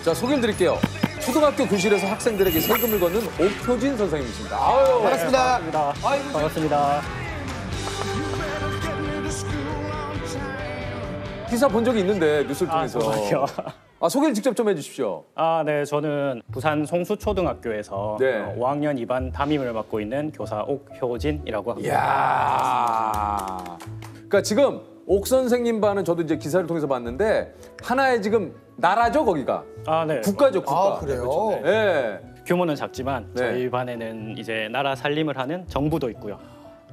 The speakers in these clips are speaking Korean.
자, 소개를 드릴게요. 초등학교 교실에서 학생들에게 세금을 걷는 옥효진 선생님이십니다. 아유, 반갑습니다. 반갑습니다. 반갑습니다. 기사 본 적이 있는데 뉴스를 통해서. 정말요? 소개를 직접 좀 해주십시오. 네, 저는 부산 송수초등학교에서 네. 5학년 2반 담임을 맡고 있는 교사 옥효진이라고 합니다. 이야. 그러니까 지금 옥 선생님 반은 저도 이제 기사를 통해서 봤는데 하나의 지금 나라죠, 거기가. 네. 국가죠, 국가. 그래요? 네. 규모는 작지만 네. 저희 반에는 이제 나라 살림을 하는 정부도 있고요.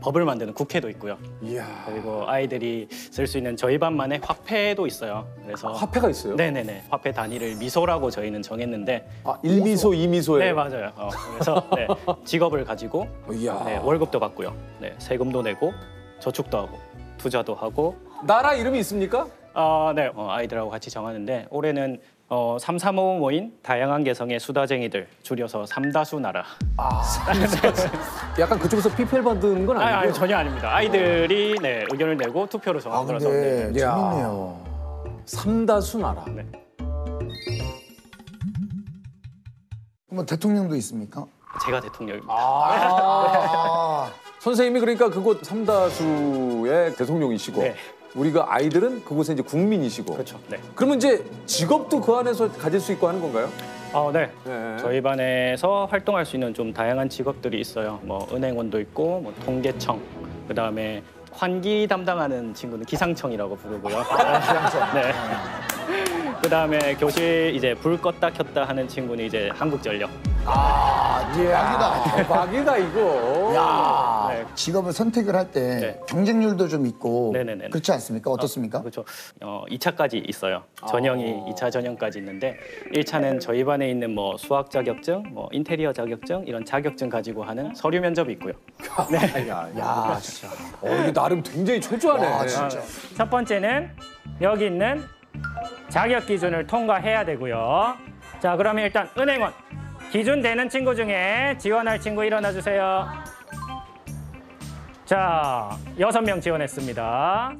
법을 만드는 국회도 있고요. 이야. 그리고 아이들이 쓸 수 있는 저희 반만의 화폐도 있어요. 그래서 화폐가 있어요? 네네네. 화폐 단위를 미소라고 저희는 정했는데 1미소, 2미소예요? 네, 맞아요. 그래서 네, 직업을 가지고 이야. 네, 월급도 받고요. 네, 세금도 내고 저축도 하고 투자도 하고 나라 이름이 있습니까? 네, 아이들하고 같이 정하는데 올해는 335 모인 다양한 개성의 수다쟁이들 줄여서 삼다수 나라. 약간 그쪽에서 PPL 받는 건 아니고. 아니, 전혀 아닙니다. 아이들이 네, 의견을 내고 투표로 정한 거라서. 근데 네. 재밌네요. 삼다수 나라. 네. 그럼 대통령도 있습니까? 제가 대통령입니다. 선생님이 그러니까 그곳 삼다수의 대통령이시고 네. 우리가 아이들은 그곳에 이제 국민이시고. 그렇죠. 네. 그러면 이제 직업도 그 안에서 가질 수 있고 하는 건가요? 네. 네. 저희 반에서 활동할 수 있는 좀 다양한 직업들이 있어요. 뭐 은행원도 있고, 뭐 통계청, 그다음에 환기 담당하는 친구는 기상청이라고 부르고요. 기상청. 네. 그다음에 교실 이제 불 껐다 켰다 하는 친구는 이제 한국전력. 대박이다. 대박이다 이거. 야, 네. 직업을 선택을 할 때 네. 경쟁률도 좀 있고 네네네. 그렇지 않습니까? 어떻습니까? 그렇죠. 2차까지 있어요. 전형이 2차 전형까지 있는데 1차는 저희 반에 있는 뭐 수학 자격증, 뭐 인테리어 자격증 이런 자격증 가지고 하는 서류 면접이 있고요. 네. 야, 진짜. 이게 나름 굉장히 초조하네. 와, 진짜. 첫 번째는 여기 있는 자격 기준을 통과해야 되고요. 자, 그러면 일단 은행원 기준 되는 친구 중에 지원할 친구 일어나 주세요. 자, 6명 지원했습니다.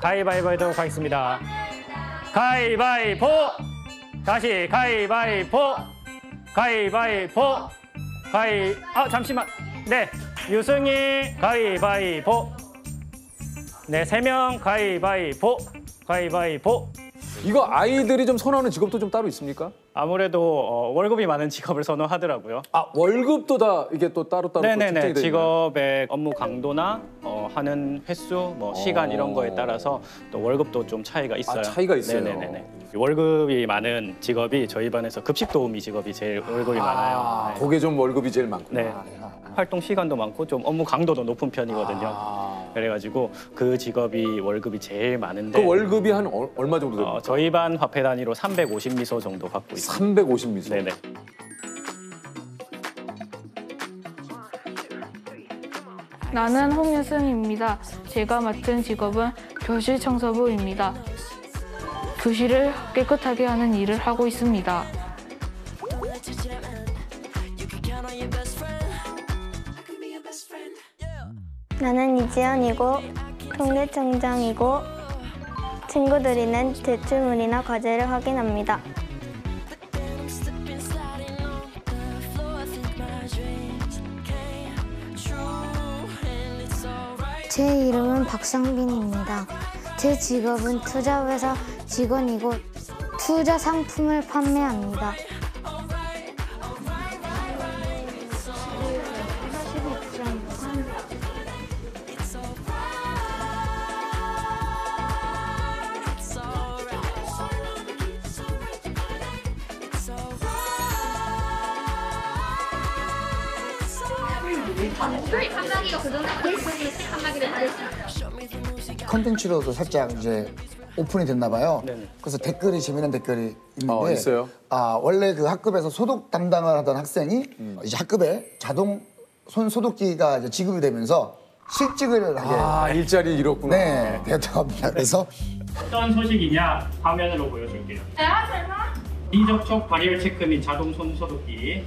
가위바위보 하도록 하겠습니다. 가위바위보! 다시 가위바위보! 가위바위보! 잠시만. 네, 유승희 가위바위보. 네, 3명 가위바위보. 가위바위보. 이거 아이들이 좀 선호하는 직업도 좀 따로 있습니까? 아무래도 월급이 많은 직업을 선호하더라고요. 월급도 다 이게 또 따로따로 또 네네네. 책정이 돼 있나요? 직업의 업무 강도나 하는 횟수, 뭐 시간 이런 거에 따라서 또 월급도 좀 차이가 있어요. 차이가 있어요. 네네네. 월급이 많은 직업이 저희 반에서 급식 도우미 직업이 제일 월급이 많아요. 네. 그게 좀 월급이 제일 많구나. 네. 활동 시간도 많고 좀 업무 강도도 높은 편이거든요. 그래가지고 그 직업이 월급이 제일 많은데. 그 월급이 한 얼마 정도 됩니까? 저희 반 화폐 단위로 350미소 정도 받고 있습니다. 350미소. 네네. 나는 홍유승입니다. 제가 맡은 직업은 교실 청소부입니다. 교실을 깨끗하게 하는 일을 하고 있습니다. 나는 이지연이고 통계청장이고 친구들이 낸 제출문이나 과제를 확인합니다. 제 이름은 박상빈입니다. 제 직업은 투자회사 직원이고 투자 상품을 판매합니다. 컨텐츠로도 살짝 이제 오픈이 됐나 봐요. 네네. 그래서 댓글이 재미난 댓글이 있는데 있어요? 원래 그 학급에서 소독 담당을 하던 학생이 이제 학급에 자동 손 소독기가 이제 지급이 되면서 실직을 하게 일자리 잃었구나. 네, 되었다고 합니다. 그래서 어떤 소식이냐 화면으로 보여줄게요. 비접촉 발열 체크 및 자동 손 소독기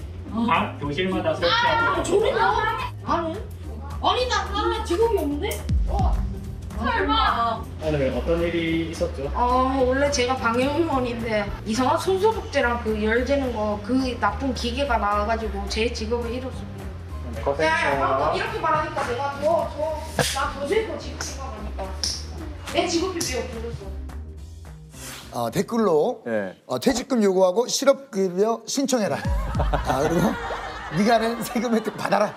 각 교실마다 설치하고 아니, 나 직업이 없는데? 오늘 어떤 일이 있었죠? 원래 제가 방역요원인데 이상한 손소독제랑 그 열 재는 거 그 나쁜 기계가 나와가지고 제 직업을 잃었습니다. 야, 이렇게 말하니까 내가 나 도저히 직업 생각하니까 내 직업이 왜 없어졌어? 댓글로 예. 퇴직금 요구하고 실업급여 신청해라. 그리고 네가 낸 세금 혜택 받아라.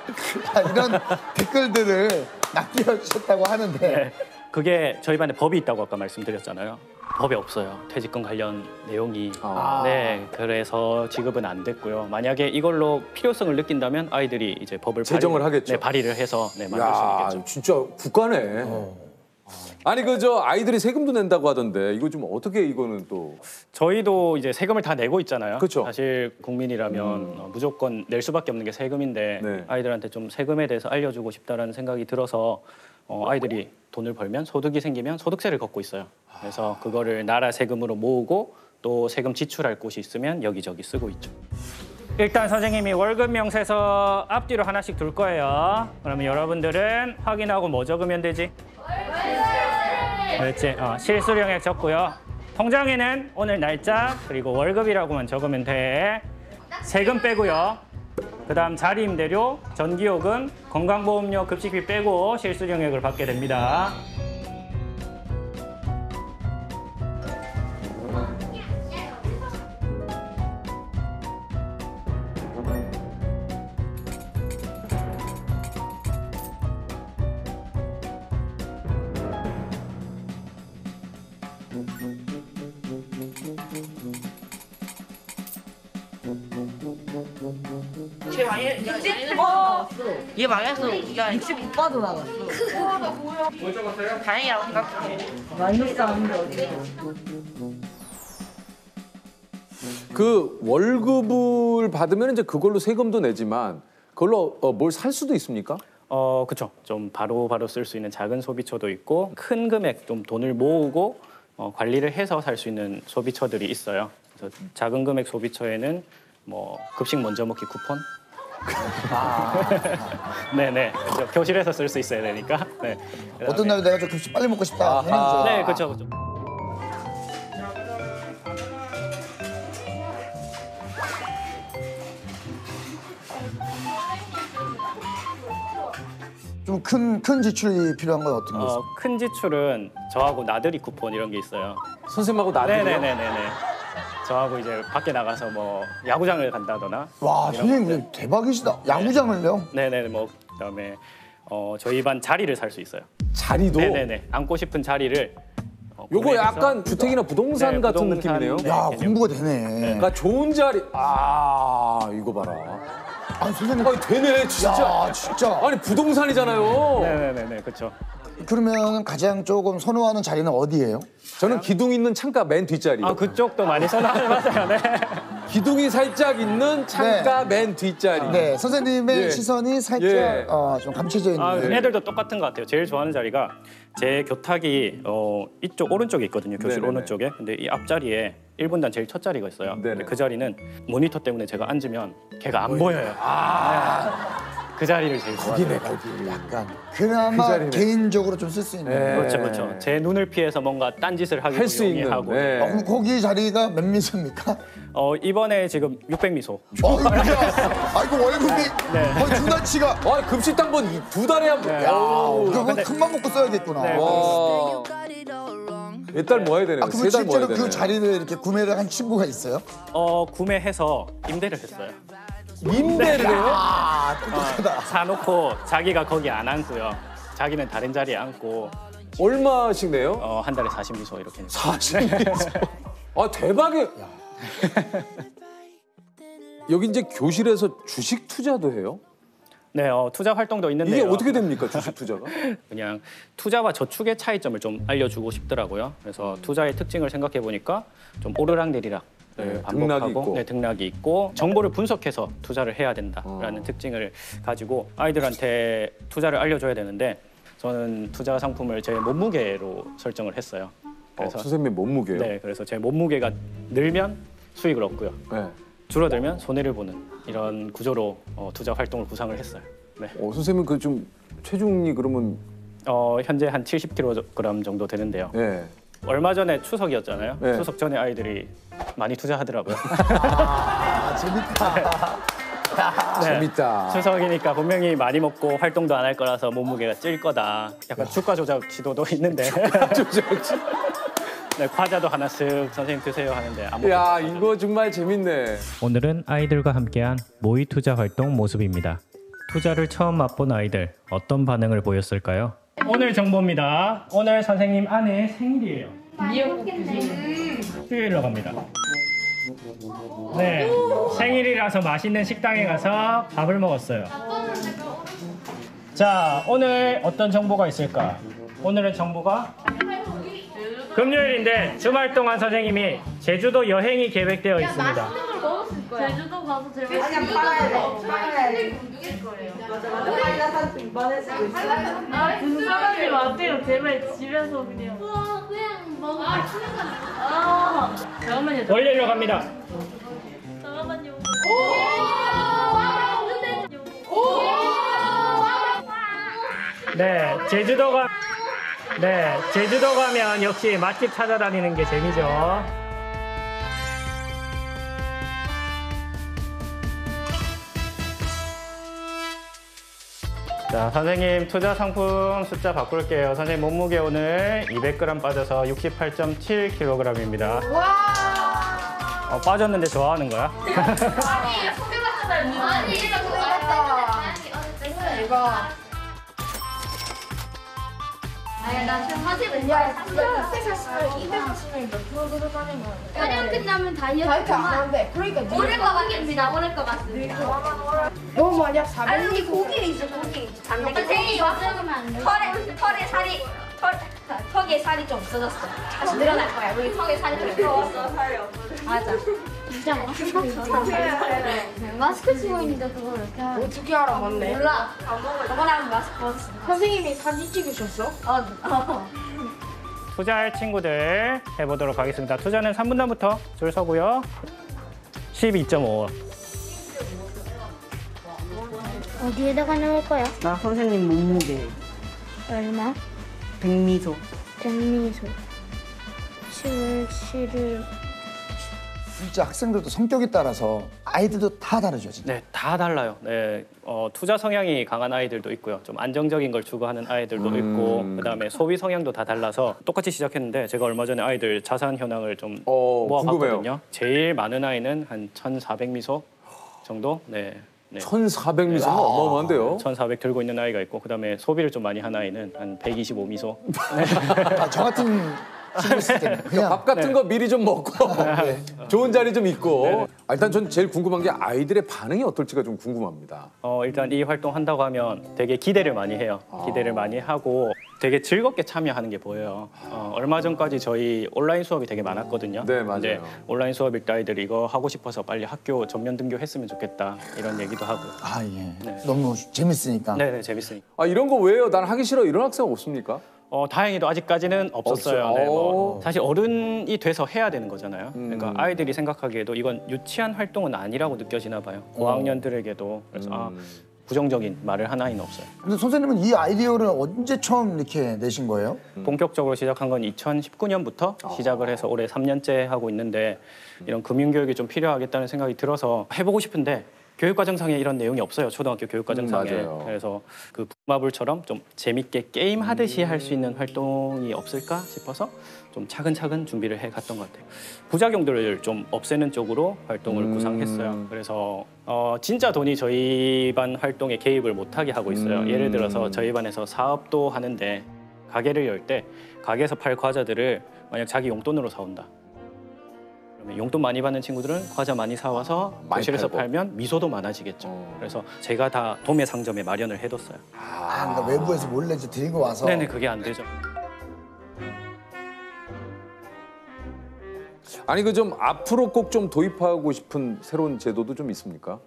이런 댓글들을 남겨주셨다고 하는데 네. 그게 저희 반에 법이 있다고 아까 말씀드렸잖아요. 법에 없어요. 퇴직금 관련 내용이. 네, 그래서 지급은 안 됐고요. 만약에 이걸로 필요성을 느낀다면 아이들이 이제 법을 제정을 하겠죠. 네, 발의를 해서 네, 만들 수 야, 있겠죠. 진짜 국가네. 아니 그 저 아이들이 세금도 낸다고 하던데 이거 좀 어떻게 이거는 또 저희도 이제 세금을 다 내고 있잖아요. 그쵸. 사실 국민이라면 무조건 낼 수밖에 없는 게 세금인데 네. 아이들한테 좀 세금에 대해서 알려주고 싶다라는 생각이 들어서 아이들이 돈을 벌면 소득이 생기면 소득세를 걷고 있어요. 그래서 그거를 나라 세금으로 모으고 또 세금 지출할 곳이 있으면 여기저기 쓰고 있죠. 일단 선생님이 월급 명세서 앞뒤로 하나씩 둘 거예요. 그러면 여러분들은 확인하고 뭐 적으면 되지? 그렇지. 실수령액 적고요. 통장에는 오늘 날짜 그리고 월급이라고만 적으면 돼. 세금 빼고요. 그다음 자리임대료, 전기요금, 건강보험료, 급식비 빼고 실수령액을 받게 됩니다. 얘 망했어. 우리가 69빠도 나갔어. 뭘 적었어요? 다행이라고 생각해. 마이너스 하는데 어디? 그 월급을 받으면 이제 그걸로 세금도 내지만 그걸로 뭘 살 수도 있습니까? 그렇죠. 좀 바로 쓸 수 있는 작은 소비처도 있고 큰 금액 좀 돈을 모으고 관리를 해서 살 수 있는 소비처들이 있어요. 그래서 작은 금액 소비처에는 뭐 급식 먼저 먹기 쿠폰. 네네. 그렇죠. 교실에서 쓸 수 있어야 되니까. 네. 어떤 날에 내가 좀 급식 빨리 먹고 싶다 하는 거죠. 네, 그렇죠, 그렇죠. 좀 큰 지출이 필요한 건 어떤 게 있어요? 큰 지출은 저하고 나들이 쿠폰 이런 게 있어요. 선생님하고 나들이요? 네네네네. 저하고 이제 밖에 나가서 뭐 야구장을 간다거나. 와, 선생님 대박이시다. 야구장을요? 네네. 뭐 그다음에 저희 반 자리를 살 수 있어요. 자리도? 네네네. 앉고 싶은 자리를. 요거 구매해서 약간 주택이나 부동산 네, 같은 부동산, 느낌이네요. 네. 야, 개념. 공부가 되네. 그러니까 좋은 자리. 이거 봐라. 아니, 선생님. 아니 되네 진짜. 야, 진짜. 아니 부동산이잖아요. 네네네. 그렇죠. 그러면 가장 조금 선호하는 자리는 어디예요? 저는 기둥 있는 창가 맨 뒷자리. 그쪽도 많이 선호하는 맞아요. 네. 기둥이 살짝 있는 창가 맨 뒷자리. 네, 선생님의 예. 시선이 살짝 예. 좀 감춰져 있는. 애들도 똑같은 것 같아요. 제일 좋아하는 자리가 제 교탁이 이쪽 오른쪽에 있거든요. 교실 네네네. 오른쪽에. 근데 이 앞자리에 1분단 제일 첫 자리가 있어요. 네네. 근데 그 자리는 모니터 때문에 제가 앉으면 걔가 안 보여요. 네. 그 자리를 제일 좋아해요. 거기. 약간 그나마 그 자리네. 개인적으로 좀 쓸 수 있는. 네. 그렇죠, 그렇죠. 제 눈을 피해서 뭔가 딴짓을 하기 할 수 있는. 용이하고. 네. 그럼 거기 자리가 몇 미소입니까? 이번에 지금 600미소. 아이고 월급이 거의 두 달치가. 급식당번 두 달에 한 번. 그거 금방 먹고 써야겠구나. 네, 와. 몇 달 모아야 되네요. 그러면 세 달 모아야 실제로 되네. 그 자리를 이렇게 구매를 한 친구가 있어요? 구매해서 임대를 했어요. 임대를 해요? 똑똑하다. 사놓고 자기가 거기 안 앉고요. 자기는 다른 자리에 앉고 얼마씩 내요? 한 달에 40미소 이렇게. 40미소. 대박이에요. 여기 이제 교실에서 주식 투자도 해요? 네, 투자 활동도 있는데요. 이게 어떻게 됩니까, 주식 투자가? 그냥 투자와 저축의 차이점을 좀 알려주고 싶더라고요. 그래서 투자의 특징을 생각해 보니까 좀 오르락내리락 네, 반복하고 등락이 있고. 네, 등락이 있고 정보를 분석해서 투자를 해야 된다라는 특징을 가지고 아이들한테 투자를 알려줘야 되는데 저는 투자 상품을 제 몸무게로 설정을 했어요. 그래서 선생님의 몸무게요? 네, 그래서 제 몸무게가 늘면 수익을 얻고요. 네. 줄어들면 손해를 보는 이런 구조로 투자 활동을 구상을 했어요. 네. 선생님 그 좀 체중이 그러면 현재 한 70kg 정도 되는데요. 네. 얼마 전에 추석이었잖아요. 네. 추석 전에 아이들이 많이 투자하더라고요. 아, 재밌다. 네. 재밌다. 추석이니까 분명히 많이 먹고 활동도 안 할 거라서 몸무게가 찔 거다. 약간 주가 조작 시도도 있는데. 네, 과자도 하나 쓱 선생님 드세요 하는데 안 먹고 야, 있어요. 이거 정말 재밌네. 오늘은 아이들과 함께한 모의 투자 활동 모습입니다. 투자를 처음 맛본 아이들 어떤 반응을 보였을까요? 오늘 정보입니다. 오늘 선생님 아내 생일이에요. 수요일로 갑니다. 네, 생일이라서 맛있는 식당에 가서 밥을 먹었어요. 자, 오늘 어떤 정보가 있을까? 오늘의 정보가 금요일인데 주말 동안 선생님이 제주도 여행이 계획되어 있습니다. 제주도 가서 제일 그냥 팔아야 돼. 무슨 사람이 왔대요. 제발 집에서 그냥. 그냥 먹어. 잠깐만요. 월요일로 갑니다. 잠깐만요. 네, 제주도 가면 역시 맛집 찾아다니는 게 재미죠. 자, 선생님 투자 상품 숫자 바꿀게요. 선생님 몸무게 오늘 200g 빠져서 68.7kg입니다. 빠졌는데 좋아하는 거야? 나 지금 사실은 240을 몇 프로 들어가는 거야? 촬영 끝나면 다이어트 안 하는데 그러니까 오를 것 같습니다. 오를 것 같습니다. 너 만약 400. 아니 고기 있어 고기. 선생님 왔으면 안 돼. 털에 살이 턱에 살이 좀 없어졌어. 다시 늘어날 거야. 우리 턱에 살이 좀 없어졌어. 살이 없어졌어. 맞아. 진짜 마스크 쓰고 있는데 그걸 이렇게 하는. 어떻게 알아? 맞네. 몰라. 저번에 마스크 벗었어. 선생님이 사진 찍으셨어? 투자할 친구들 해보도록 하겠습니다. 투자는 3분 전부터 줄 서고요. 12.5. 어디에다가 넣을 거야? 나 선생님 몸무게 얼마? 백미소. 백미소 10월 7일 진짜 학생들도 성격에 따라서 아이들도 다 다르죠, 진짜. 네, 다 달라요. 네, 투자 성향이 강한 아이들도 있고요. 좀 안정적인 걸 추구하는 아이들도 있고, 그다음에 소비 성향도 다 달라서 똑같이 시작했는데 제가 얼마 전에 아이들 자산 현황을 좀 모아봤거든요. 궁금해요. 제일 많은 아이는 한 1,400미소 정도. 네. 1,400미소면 어마어마한데요. 1,400 들고 있는 아이가 있고, 그다음에 소비를 좀 많이 한 아이는 한 125미소. 아, 저 같은 친구 있을 때는 그냥 밥 같은 거 미리 좀 먹고 좋은 자리 좀 있고. 일단 전 제일 궁금한 게 아이들의 반응이 어떨지가 좀 궁금합니다. 일단 이 활동 한다고 하면 되게 기대를 많이 해요. 기대를 많이 하고 되게 즐겁게 참여하는 게 보여요. 얼마 전까지 저희 온라인 수업이 되게 많았거든요. 네, 맞아요. 근데 온라인 수업일 때 아이들이 이거 하고 싶어서 빨리 학교 전면 등교했으면 좋겠다 이런 얘기도 하고. 아, 예. 너무 재밌으니까. 네네, 재밌으니까. 이런 거 왜요? 난 하기 싫어. 이런 학생 없습니까? 다행히도 아직까지는 없었어요. 없어요. 네, 오. 사실 어른이 돼서 해야 되는 거잖아요. 그러니까 아이들이 생각하기에도 이건 유치한 활동은 아니라고 느껴지나 봐요. 고학년들에게도. 그래서 부정적인 말을 한 아이는 없어요. 근데 선생님은 이 아이디어를 언제 처음 이렇게 내신 거예요? 본격적으로 시작한 건 2019년부터 시작을 해서 올해 3년째 하고 있는데 이런 금융교육이 좀 필요하겠다는 생각이 들어서 해보고 싶은데 교육과정상에 이런 내용이 없어요. 초등학교 교육과정상에. 맞아요. 그래서 그 북마블처럼 좀 재밌게 게임하듯이 할 수 있는 활동이 없을까 싶어서 좀 차근차근 준비를 해갔던 것 같아요. 부작용들을 좀 없애는 쪽으로 활동을 구상했어요. 그래서 진짜 돈이 저희 반 활동에 개입을 못하게 하고 있어요. 예를 들어서 저희 반에서 사업도 하는데 가게를 열 때 가게에서 팔 과자들을 만약 자기 용돈으로 사온다. 그러면 용돈 많이 받는 친구들은 과자 많이 사와서 많이 교실에서 팔고. 팔면 미소도 많아지겠죠. 그래서 제가 다 도매 상점에 마련을 해뒀어요. 그러니까 외부에서 몰래 이제 들고 와서. 네네, 그게 안 되죠. 아니 그 좀 앞으로 꼭 좀 도입하고 싶은 새로운 제도도 좀 있습니까?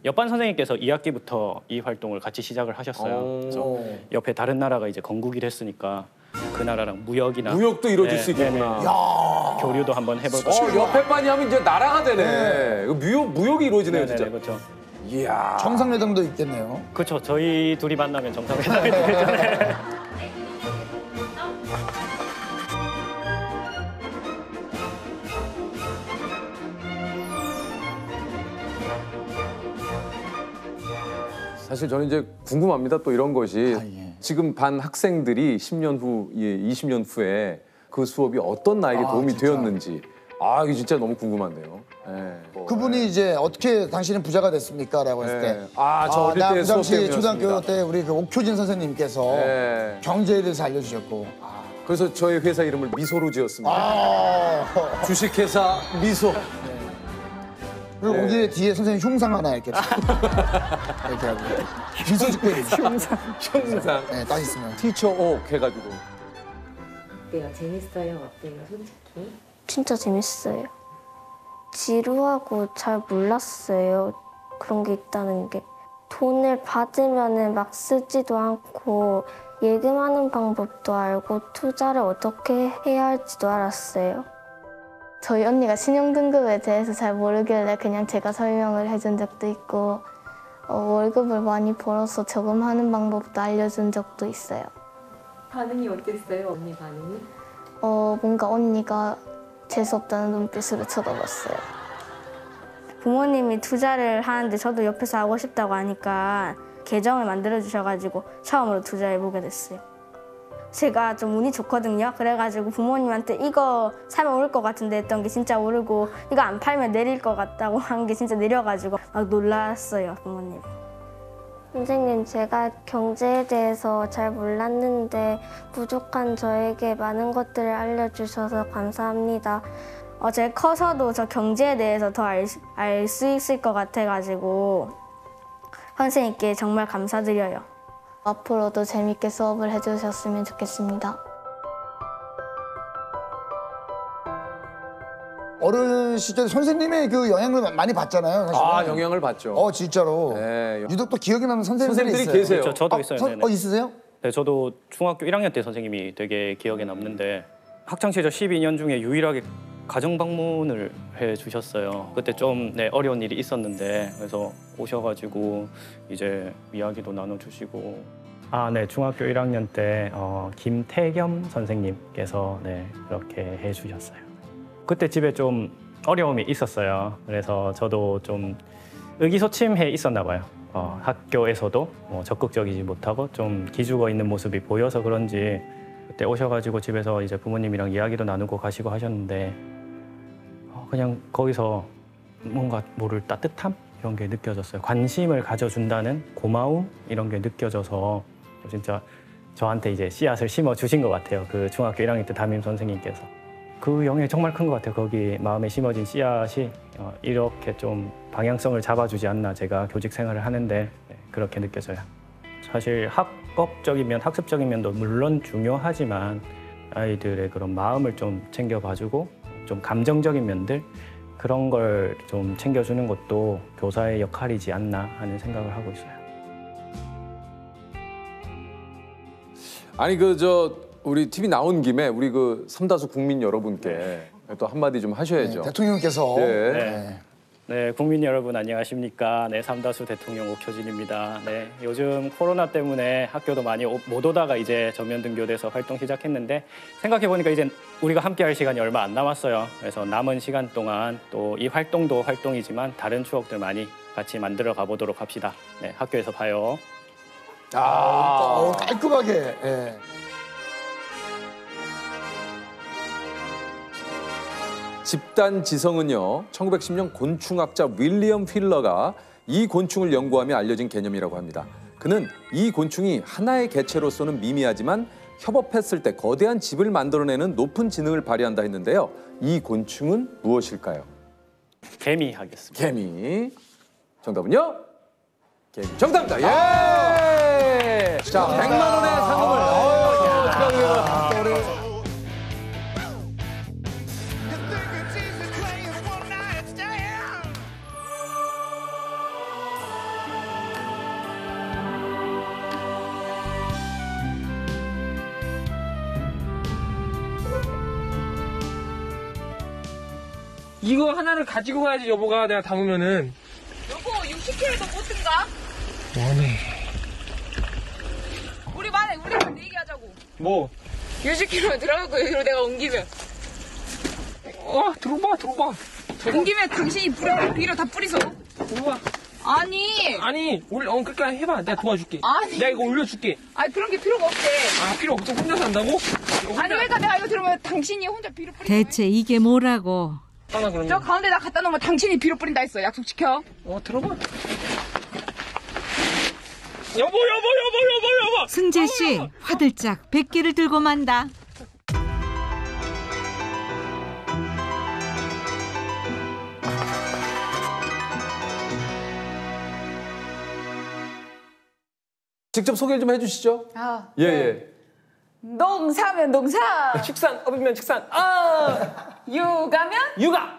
옆반 선생님께서 2학기부터 이 활동을 같이 시작을 하셨어요. 그래서 옆에 다른 나라가 이제 건국일 했으니까 그 나라랑 무역이나 무역도 이루어질 수 있겠구나. 네네. 교류도 한번 해볼까. 옆에 반이 하면 이제 나라가 되네. 이거 무역이 이루어지네요, 네네, 진짜. 그렇죠. 이야. 정상회담도 있겠네요. 그렇죠. 저희 둘이 만나면 정상회담이 되잖아요. 사실 저는 이제 궁금합니다. 또 이런 것이 예. 지금 반 학생들이 10년 후, 20년 후에 그 수업이 어떤 나에게 도움이 진짜. 되었는지 이게 진짜 너무 궁금한데요. 예. 그분이 이제 어떻게 당신은 부자가 됐습니까? 라고 했을 때. 네. 저 어릴 나 때 그 수업 당시 때문이었습니다. 초등학교 때 우리 그 옥효진 선생님께서 네. 경제에 대해서 알려주셨고. 그래서 저희 회사 이름을 미소로 지었습니다. 아. 주식회사 미소. 그리고 네. 거기에 뒤에 선생님 흉상 하나 이렇게 이렇게 하고 미소 짓고 있는 형상. 네, 딱 있으면. 티처 옥 해가지고. 어때요? 재밌어요? 어때요? 솔직히? 진짜 재밌어요. 지루하고 잘 몰랐어요. 그런 게 있다는 게. 돈을 받으면 막 쓰지도 않고 예금하는 방법도 알고 투자를 어떻게 해야 할지도 알았어요. 저희 언니가 신용등급에 대해서 잘 모르길래 그냥 제가 설명을 해준 적도 있고 월급을 많이 벌어서 저금하는 방법도 알려준 적도 있어요. 반응이 어땠어요? 언니 반응이? 뭔가 언니가 재수없다는 눈빛으로 쳐다봤어요. 부모님이 투자를 하는데 저도 옆에서 하고 싶다고 하니까 계정을 만들어 주셔가지고 처음으로 투자해보게 됐어요. 제가 좀 운이 좋거든요. 그래가지고 부모님한테 이거 사면 오를 것 같은데 했던 게 진짜 오르고 이거 안 팔면 내릴 것 같다고 한 게 진짜 내려가지고 막 놀랐어요, 부모님. 선생님, 제가 경제에 대해서 잘 몰랐는데 부족한 저에게 많은 것들을 알려주셔서 감사합니다. 제가 커서도 저 경제에 대해서 더 알 수 있을 것 같아가지고 선생님께 정말 감사드려요. 앞으로도 재밌게 수업을 해주셨으면 좋겠습니다. 어른 시절 선생님의 그 영향을 많이 받잖아요. 사실은. 영향을 받죠. 진짜로. 네. 유독 또 기억에 남는 선생님들이 있어요. 계세요. 저도 있어요. 네네. 있으세요? 네, 저도 중학교 1학년 때 선생님이 되게 기억에 남는데 학창시절 12년 중에 유일하게 가정 방문을 해주셨어요. 그때 좀 어려운 일이 있었는데 그래서 오셔가지고 이제 이야기도 나눠주시고 네, 중학교 1학년 때 김태겸 선생님께서 그렇게 해주셨어요. 그때 집에 좀 어려움이 있었어요. 그래서 저도 좀 의기소침해 있었나 봐요. 학교에서도 적극적이지 못하고 좀 기죽어 있는 모습이 보여서 그런지 그때 오셔가지고 집에서 이제 부모님이랑 이야기도 나누고 가시고 하셨는데 그냥 거기서 뭔가 모를 따뜻함 이런 게 느껴졌어요. 관심을 가져준다는 고마움 이런 게 느껴져서 진짜 저한테 이제 씨앗을 심어 주신 것 같아요. 그 중학교 1학년 때 담임 선생님께서. 그 영향이 정말 큰 것 같아요. 거기 마음에 심어진 씨앗이 이렇게 좀 방향성을 잡아주지 않나 제가 교직 생활을 하는데 그렇게 느껴져요. 사실 학업적인 학습적인 면도 물론 중요하지만 아이들의 그런 마음을 좀 챙겨봐주고 좀 감정적인 면들 그런 걸 좀 챙겨주는 것도 교사의 역할이지 않나 하는 생각을 하고 있어요. 아니 우리 TV 나온 김에 우리 그 삼다수 국민 여러분께 또 한마디 좀 하셔야죠. 대통령께서. 네, 국민 여러분 안녕하십니까? 삼다수 대통령 옥효진입니다. 요즘 코로나 때문에 학교도 많이 못 오다가 이제 전면 등교돼서 활동 시작했는데 생각해 보니까 이제 우리가 함께할 시간이 얼마 안 남았어요. 그래서 남은 시간 동안 또 이 활동도 활동이지만 다른 추억들 많이 같이 만들어 가보도록 합시다. 학교에서 봐요. 깔끔하게. 집단 지성은요, 1910년 곤충학자 윌리엄 휠러가 이 곤충을 연구하며 알려진 개념이라고 합니다. 그는 이 곤충이 하나의 개체로서는 미미하지만 협업했을 때 거대한 집을 만들어내는 높은 지능을 발휘한다 했는데요. 이 곤충은 무엇일까요? 개미 하겠습니다. 개미. 정답은요? 개미. 정답입니다. 예! 자, 100만 원의 상금을. 축하드립니다. 이거 하나를 가지고 가야지 여보가 내가 담으면은. 여보 60kg도 못 든가? 뭐네. 우리 만에 우리 얘기하자고. 뭐? 60kg 들어가고 여기로 내가 옮기면. 들어봐. 옮기면 당신이 비료 다 뿌리서. 들어봐. 아니 우리 끝까지 해봐. 내가 도와줄게. 아니. 내가 이거 올려줄게. 아니 그런 게 필요가 없대. 아 필요 없어. 혼자서 한다고? 아니 그러니까 내가 이거 들으면 당신이 혼자 비료 뿌린다. 대체 이게 뭐라고? 하나 그러면. 저 가운데다 갖다 놓으면 당신이 비료 뿌린다 했어. 약속 지켜. 들어봐. 여보. 승재 씨 화들짝 백기를 들고 만다. 직접 소개를 좀 해주시죠. 예. 농사면 농사. 축산, 업이면 축산. 육아면 육아.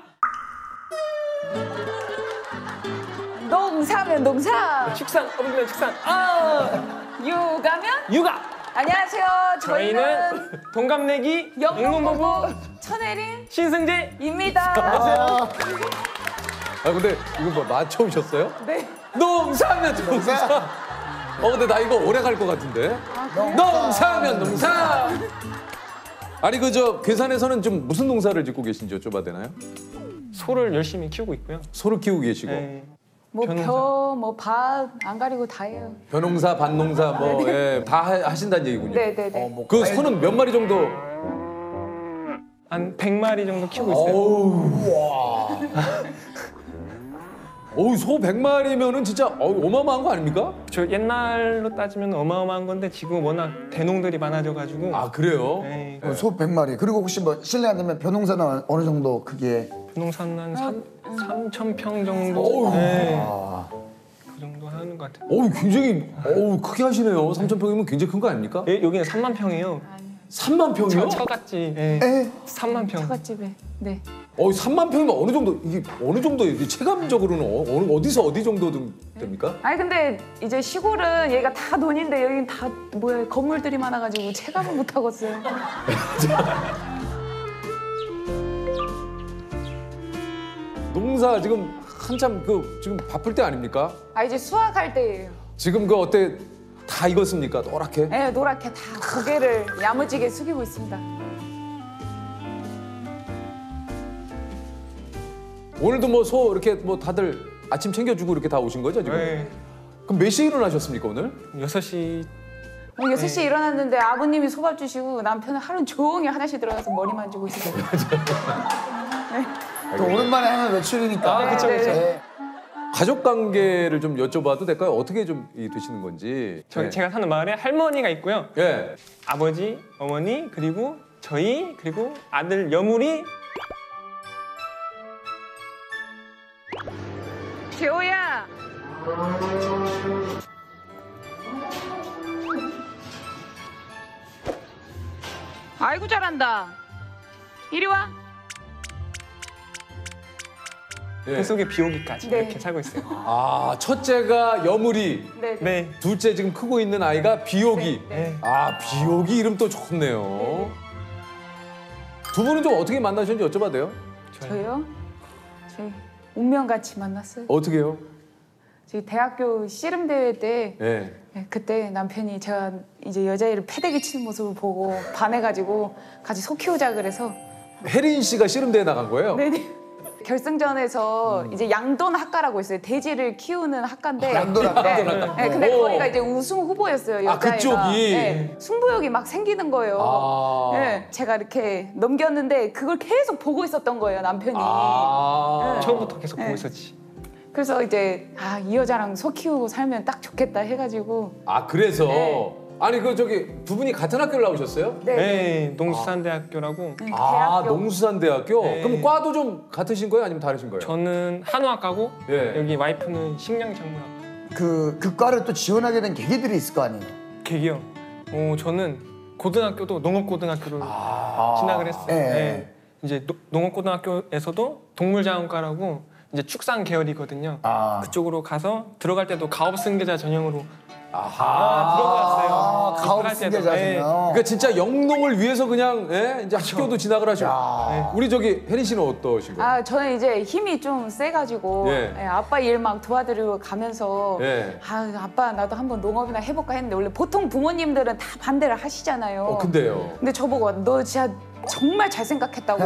농사면 농사. 축산, 업이면 축산. 육아면 육아. 안녕하세요. 저희는 동갑내기 영농부부 천혜린 신승재입니다. 안녕하세요. 근데 이거 뭐 맞춰오셨어요? 네. 농사면 농사. 근데 나 이거 오래 갈 것 같은데. 농사면 농사. 아니 괴산에서는 좀 무슨 농사를 짓고 계신지 여쭤봐도 되나요? 소를 열심히 키우고 있고요. 소를 키우고 계시고. 네. 밭 안 가리고 다 해요. 벼농사, 밭농사 다 하신다는 얘기군요. 네네네. 그 소는 몇 마리 정도? 한 100마리 정도 키우고 있어요. 소 100마리면은 진짜 어마어마한 거 아닙니까? 저 옛날로 따지면 어마어마한 건데 지금 워낙 대농들이 많아져가지고. 아 그래요? 네. 소 100마리. 그리고 혹시 뭐 실례 안 되면 벼농사는 어느 정도 크기에? 벼농사는 한 3,000평 정도. 네. 그 정도 하는 것 같아요. 굉장히 크게 하시네요. 3,000평이면 굉장히 큰 거 아닙니까? 예, 여기는 3만 평이에요. 3만 평이요? 처갓집. 예. 3만 평. 처갓집에. 네. 3만 평이면 어느 정도 이게 체감적으로는 어디 정도 됩니까? 아니 근데 이제 시골은 얘가 다 논인데 여기는 다 건물들이 많아가지고 체감을 못 하겠어요. 농사 지금 한참 지금 바쁠 때 아닙니까? 이제 수확할 때예요. 지금 어때? 다 익었습니까? 노랗게? 네, 노랗게 다 고개를 야무지게 숙이고 있습니다. 오늘도 소 이렇게 다들 아침 챙겨주고 이렇게 다 오신 거죠 지금? 네. 그럼 몇 시에 일어나셨습니까 오늘? 6시. 6시에 일어났는데 아버님이 소밥 주시고 남편은 하루 종일 화장실 들어가서 머리 만지고 있어요. 또 오랜만에 하는 외출이니까. 그쵸. 네. 가족 관계를 좀 여쭤봐도 될까요? 어떻게 좀 되시는 건지. 제가 사는 마을에 할머니가 있고요. 예. 아버지, 어머니, 그리고 저희, 그리고 아들 여물이. 재호야. 아이고 잘한다. 이리 와. 뱃속에 비오기까지 네. 이렇게 살고 있어요. 첫째가 여물이, 네. 둘째 지금 크고 있는 아이가 비오기. 네. 비오기 이름 또 좋네요. 두 분은 좀 어떻게 만나셨는지 여쭤봐도 돼요? 저요? 저희 운명같이 만났어요. 어떻게요? 저희 대학교 씨름 대회 때 예. 그때 남편이 제가 이제 여자애를 패대기 치는 모습을 보고 반해가지고 같이 소 키우자 그래서 혜린 씨가 씨름대회 나간 거예요? 네네. 결승전에서 이제 양돈 학과라고 있어요. 돼지를 키우는 학과인데. 양돈 학과? 네. 양돈 학과. 네, 근데 오. 거기가 이제 우승 후보였어요. 여자애가. 그쪽이? 네. 승부욕이 막 생기는 거예요. 네. 제가 이렇게 넘겼는데 그걸 계속 보고 있었던 거예요, 남편이. 아. 처음부터 계속 보고 있었지. 그래서 이제 이 여자랑 소 키우고 살면 딱 좋겠다 해가지고. 그래서? 네. 아니 두 분이 같은 학교를 나오셨어요? 네, 농수산대학교라고. 농수산대학교? 네. 그럼 과도 좀 같으신 거예요? 아니면 다르신 거예요? 저는 한의학과고 예. 여기 와이프는 식량작물학과. 그 과를 또 지원하게 된 계기들이 있을 거 아니에요? 계기요. 저는 고등학교도 농업고등학교를 진학을 했어요. 네. 네. 이제 농업고등학교에서도 동물자원과라고 이제 축산 계열이거든요. 그쪽으로 가서 들어갈 때도 가업승계자 전형으로 들어갔어요. 가업승계자 전형. 그러니까 진짜 영농을 위해서 그냥 이제 학교도 진학을 하시고. 우리 혜린 씨는 어떠신 거예요? 저는 이제 힘이 좀 세가지고 아빠 일 막 도와드리고 가면서 아빠 나도 한번 농업이나 해볼까 했는데 원래 보통 부모님들은 다 반대를 하시잖아요. 근데요? 근데 저보고 너 진짜 정말 잘 생각했다고.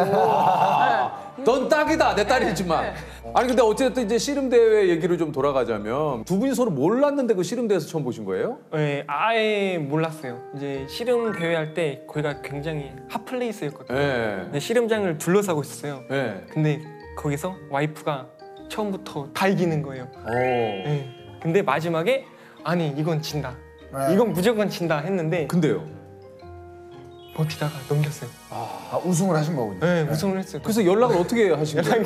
넌 딱이다, 내 딸이지만. 아니 근데 어쨌든 이제 씨름 대회 얘기로 좀 돌아가자면 두 분이 서로 몰랐는데 그 씨름 대회에서 처음 보신 거예요? 네, 아예 몰랐어요. 이제 씨름 대회 할 때 거기가 굉장히 핫플레이스였거든요. 네. 네, 씨름장을 둘러싸고 있었어요. 네. 근데 거기서 와이프가 처음부터 다 이기는 거예요. 오. 네. 근데 마지막에 아니 이건 진다. 네. 이건 무조건 진다 했는데 근데요? 버티다가 넘겼어요. 우승을 하신 거군요. 네, 우승을 했어요. 그래서 연락을 어떻게 하신 거예요?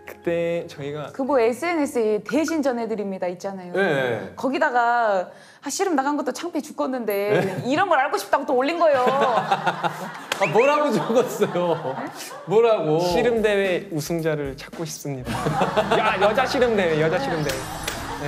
그때 저희가 그 뭐 SNS에 대신 전해드립니다 있잖아요. 네. 거기다가 씨름 나간 것도 창피해 죽겠는데 이런 걸 알고 싶다고 또 올린 거예요. 뭐라고 적었어요? 뭐라고? 씨름 대회 우승자를 찾고 싶습니다. 여자 씨름 대회, 여자 씨름 대회. 네.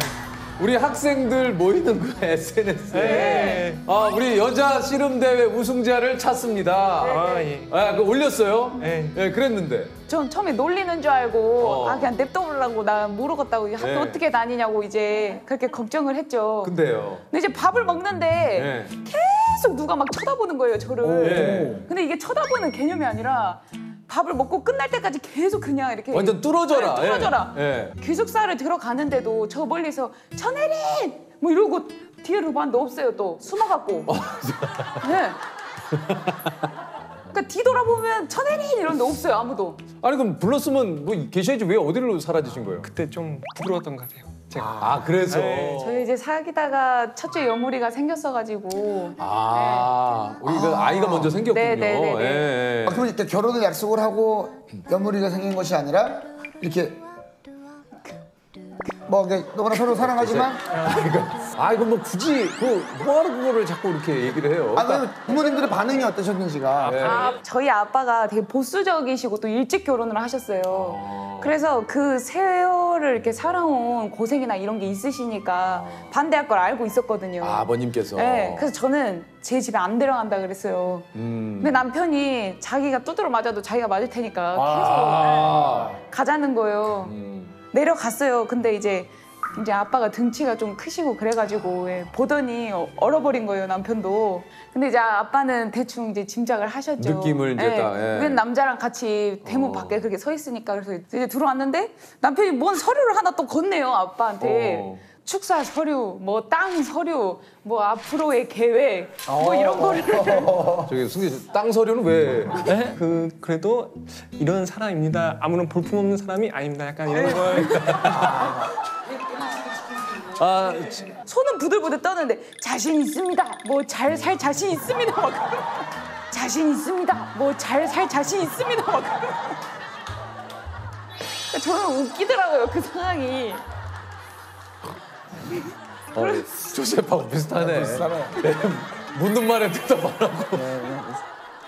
우리 학생들 모이는 그 SNS에 네. 우리 여자 씨름 대회 우승자를 찾습니다. 예. 그거 올렸어요? 네. 네, 그랬는데. 전 처음에 놀리는 줄 알고 그냥 냅둬보려고 나 모르겠다고 학교 네. 어떻게 다니냐고 이제 그렇게 걱정을 했죠. 근데요. 근데 이제 밥을 먹는데 네. 계속 누가 막 쳐다보는 거예요 저를. 네. 근데 이게 쳐다보는 개념이 아니라 밥을 먹고 끝날 때까지 계속 그냥 이렇게 완전 뚫어져라. 네, 뚫어져라. 예. 기숙사를 들어가는데도 저 멀리서 천혜린 뭐 이러고 뒤로 봤는데 없어요 또 숨어갖고. 네. 그러니까 뒤돌아보면 천혜린 이런데 없어요 아무도. 아니 그럼 불렀으면 뭐 계셔야지 왜 어디로 사라지신 거예요? 그때 좀 부끄러웠던 것 같아요. 제가. 그래서. 저희 이제 사귀다가 첫째 여물이가 생겼어가지고. 우리 그 아이가 먼저 생겼군요. 네네네. 예. 그러면 이렇게 결혼을 약속을 하고 여물이가 생긴 것이 아니라 이렇게 뭐 이게 너무나 서로 사랑하지만 이거 뭐 굳이 뭐하러 그거를 자꾸 이렇게 얘기를 해요? 그러면 부모님들의 반응이 어떠셨는지가. 저희 아빠가 되게 보수적이시고 또 일찍 결혼을 하셨어요. 그래서 그 세월을 이렇게 살아온 고생이나 이런 게 있으시니까 반대할 걸 알고 있었거든요. 아버님께서. 네, 그래서 저는 제 집에 안 데려간다 그랬어요. 근데 남편이 자기가 두드러 맞아도 자기가 맞을 테니까 계속 가자는 거예요. 내려갔어요. 근데 이제 아빠가 등치가 좀 크시고 그래가지고 보더니 얼어버린 거예요 남편도. 근데 이제 아빠는 대충 이제 짐작을 하셨죠. 느낌을 이제 딱. 웬 남자랑 같이 대문 밖에 그렇게 서 있으니까 그래서 이제 들어왔는데 남편이 뭔 서류를 하나 또 건네요 아빠한테. 축사 서류, 뭐 땅 서류, 뭐 앞으로의 계획, 뭐 이런 거를. 저기 승재 씨, 땅 서류는 왜? 네? 그래도 이런 사람입니다. 아무런 볼품없는 사람이 아닙니다. 약간 이런 걸. 손은 부들부들 떠는데 자신 있습니다. 뭐 잘 살 자신 있습니다. 막 자신 있습니다. 뭐 잘 살 자신 있습니다. 막 저는 웃기더라고요 그 상황이. 조셉하고 비슷하네. 네, 묻는 말에 대답하라고.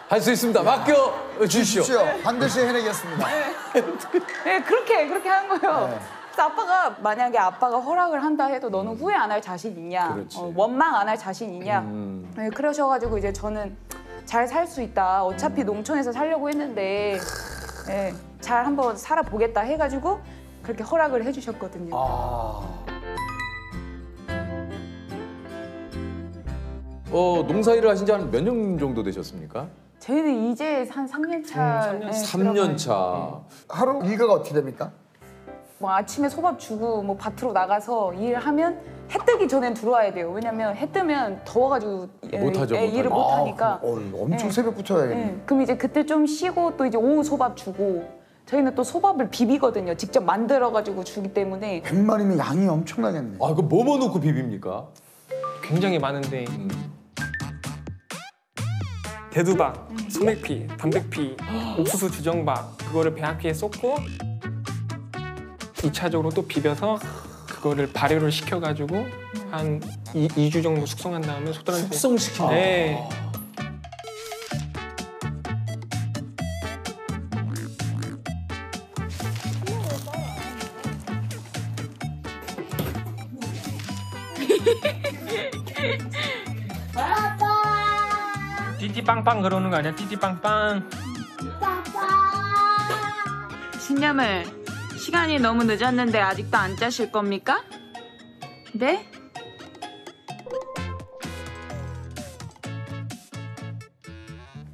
할 수 있습니다. 맡겨 주십시오. 반드시 해내겠습니다. 네, 그렇게 한 거예요. 그래서 아빠가 만약에 아빠가 허락을 한다 해도 너는 후회 안 할 자신 있냐, 원망 안 할 자신 있냐. 네, 그러셔가지고 이제 저는 잘 살 수 있다. 어차피 농촌에서 살려고 했는데 네, 잘 한번 살아보겠다 해가지고 그렇게 허락을 해주셨거든요. 농사일을 하신 지 한 몇 년 정도 되셨습니까? 저희는 이제 한 3년 차. 3년 차. 하루 일과가 어떻게 됩니까? 뭐 아침에 소밥 주고 뭐 밭으로 나가서 일하면 해 뜨기 전엔 들어와야 돼요. 왜냐면 해 뜨면 더워가지고 일을 못 하니까. 엄청 새벽부터 해야겠네. 그럼 이제 그때 좀 쉬고 또 이제 오후 소밥 주고 저희는 또 소밥을 비비거든요. 직접 만들어가지고 주기 때문에. 100마리면 양이 엄청나겠네. 그럼 뭐뭐 넣고 비빕니까? 굉장히 많은데 대두박, 소맥피, 담백피, 옥수수 주정박 그거를 배합기에 쏟고 2차적으로 또 비벼서 그거를 발효를 시켜가지고 한 2주 정도 숙성한 다음에 소들한테 숙성시키네. 네. 띠띠빵빵 그러는 거 아니야? 띠띠빵빵. 신념을 시간이 너무 늦었는데 아직도 안 짜실 겁니까? 네?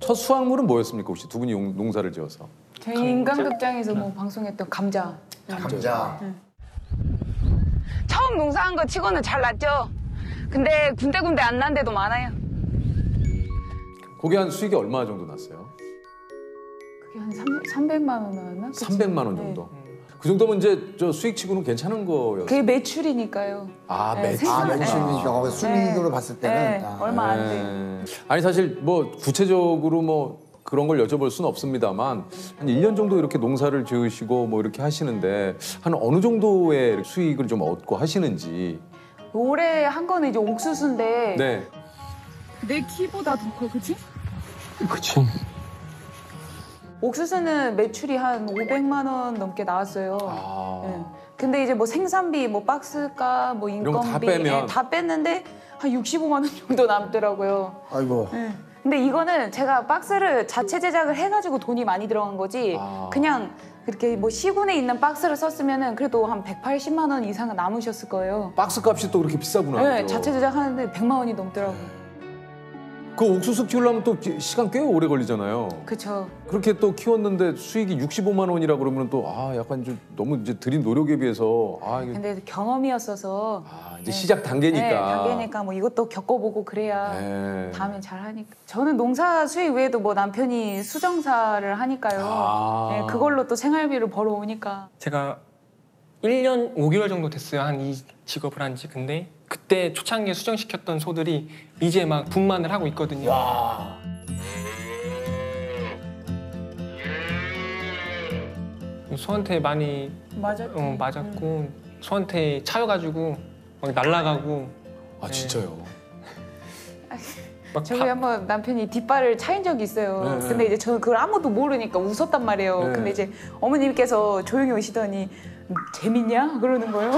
첫 수확물은 뭐였습니까? 혹시 두 분이 농사를 지어서? 저희 인간극장에서 뭐 방송했던 감자. 감자. 처음 농사한 거 치고는 잘 났죠. 근데 군데군데 안 난 데도 많아요. 그게 한 수익이 얼마 정도 났어요? 그게 한 300만 원 나왔나? 300만 원 정도. 그 정도면 이제 저 수익치고는 괜찮은 거였어요. 그게 매출이니까요. 매출이니까 거기 순이익으로 봤을 때는 얼마 안 돼요. 아니 사실 뭐 구체적으로 뭐 그런 걸 여쭤볼 수는 없습니다만 한 1년 정도 이렇게 농사를 지으시고 뭐 이렇게 하시는데 한 어느 정도의 수익을 좀 얻고 하시는지. 올해 한 거는 이제 옥수수인데 네. 내 키보다 더 커, 그치? 그치. 옥수수는 매출이 한 500만 원 넘게 나왔어요. 네. 근데 이제 뭐 생산비, 뭐 박스값, 뭐 이런 거 다 인건비 빼면. 다 뺐는데 한 65만 원 정도 남더라고요. 아이고. 근데 이거는 제가 박스를 자체 제작을 해가지고 돈이 많이 들어간 거지 그냥 이렇게 뭐 시군에 있는 박스를 썼으면은 그래도 한 180만 원 이상은 남으셨을 거예요. 박스 값이 또 그렇게 비싸구나. 네, 그죠? 자체 제작하는데 100만 원이 넘더라고요. 그 옥수수 키우려면 또 시간 꽤 오래 걸리잖아요. 그렇죠. 그렇게 또 키웠는데 수익이 65만 원이라 그러면 또 약간 좀 너무 이제 들인 노력에 비해서 이게 근데 경험이었어서 이제 시작 단계니까. 네, 단계니까 뭐 이것도 겪어보고 그래야 네. 다음에 잘하니까. 저는 농사 수익 외에도 뭐 남편이 수정사를 하니까요. 네, 그걸로 또 생활비를 벌어오니까. 제가 1년 5개월 정도 됐어요. 한 이 직업을 한 지. 근데 그때 초창기에 수정시켰던 소들이 이제 막 분만을 하고 있거든요. 와. 소한테 많이 맞았고 소한테 차여가지고 막 날아가고. 진짜요? 저희 한번 남편이 뒷발을 차인 적이 있어요. 근데 이제 저는 그걸 아무도 모르니까 웃었단 말이에요. 근데 이제 어머님께서 조용히 오시더니 재밌냐? 그러는 거예요.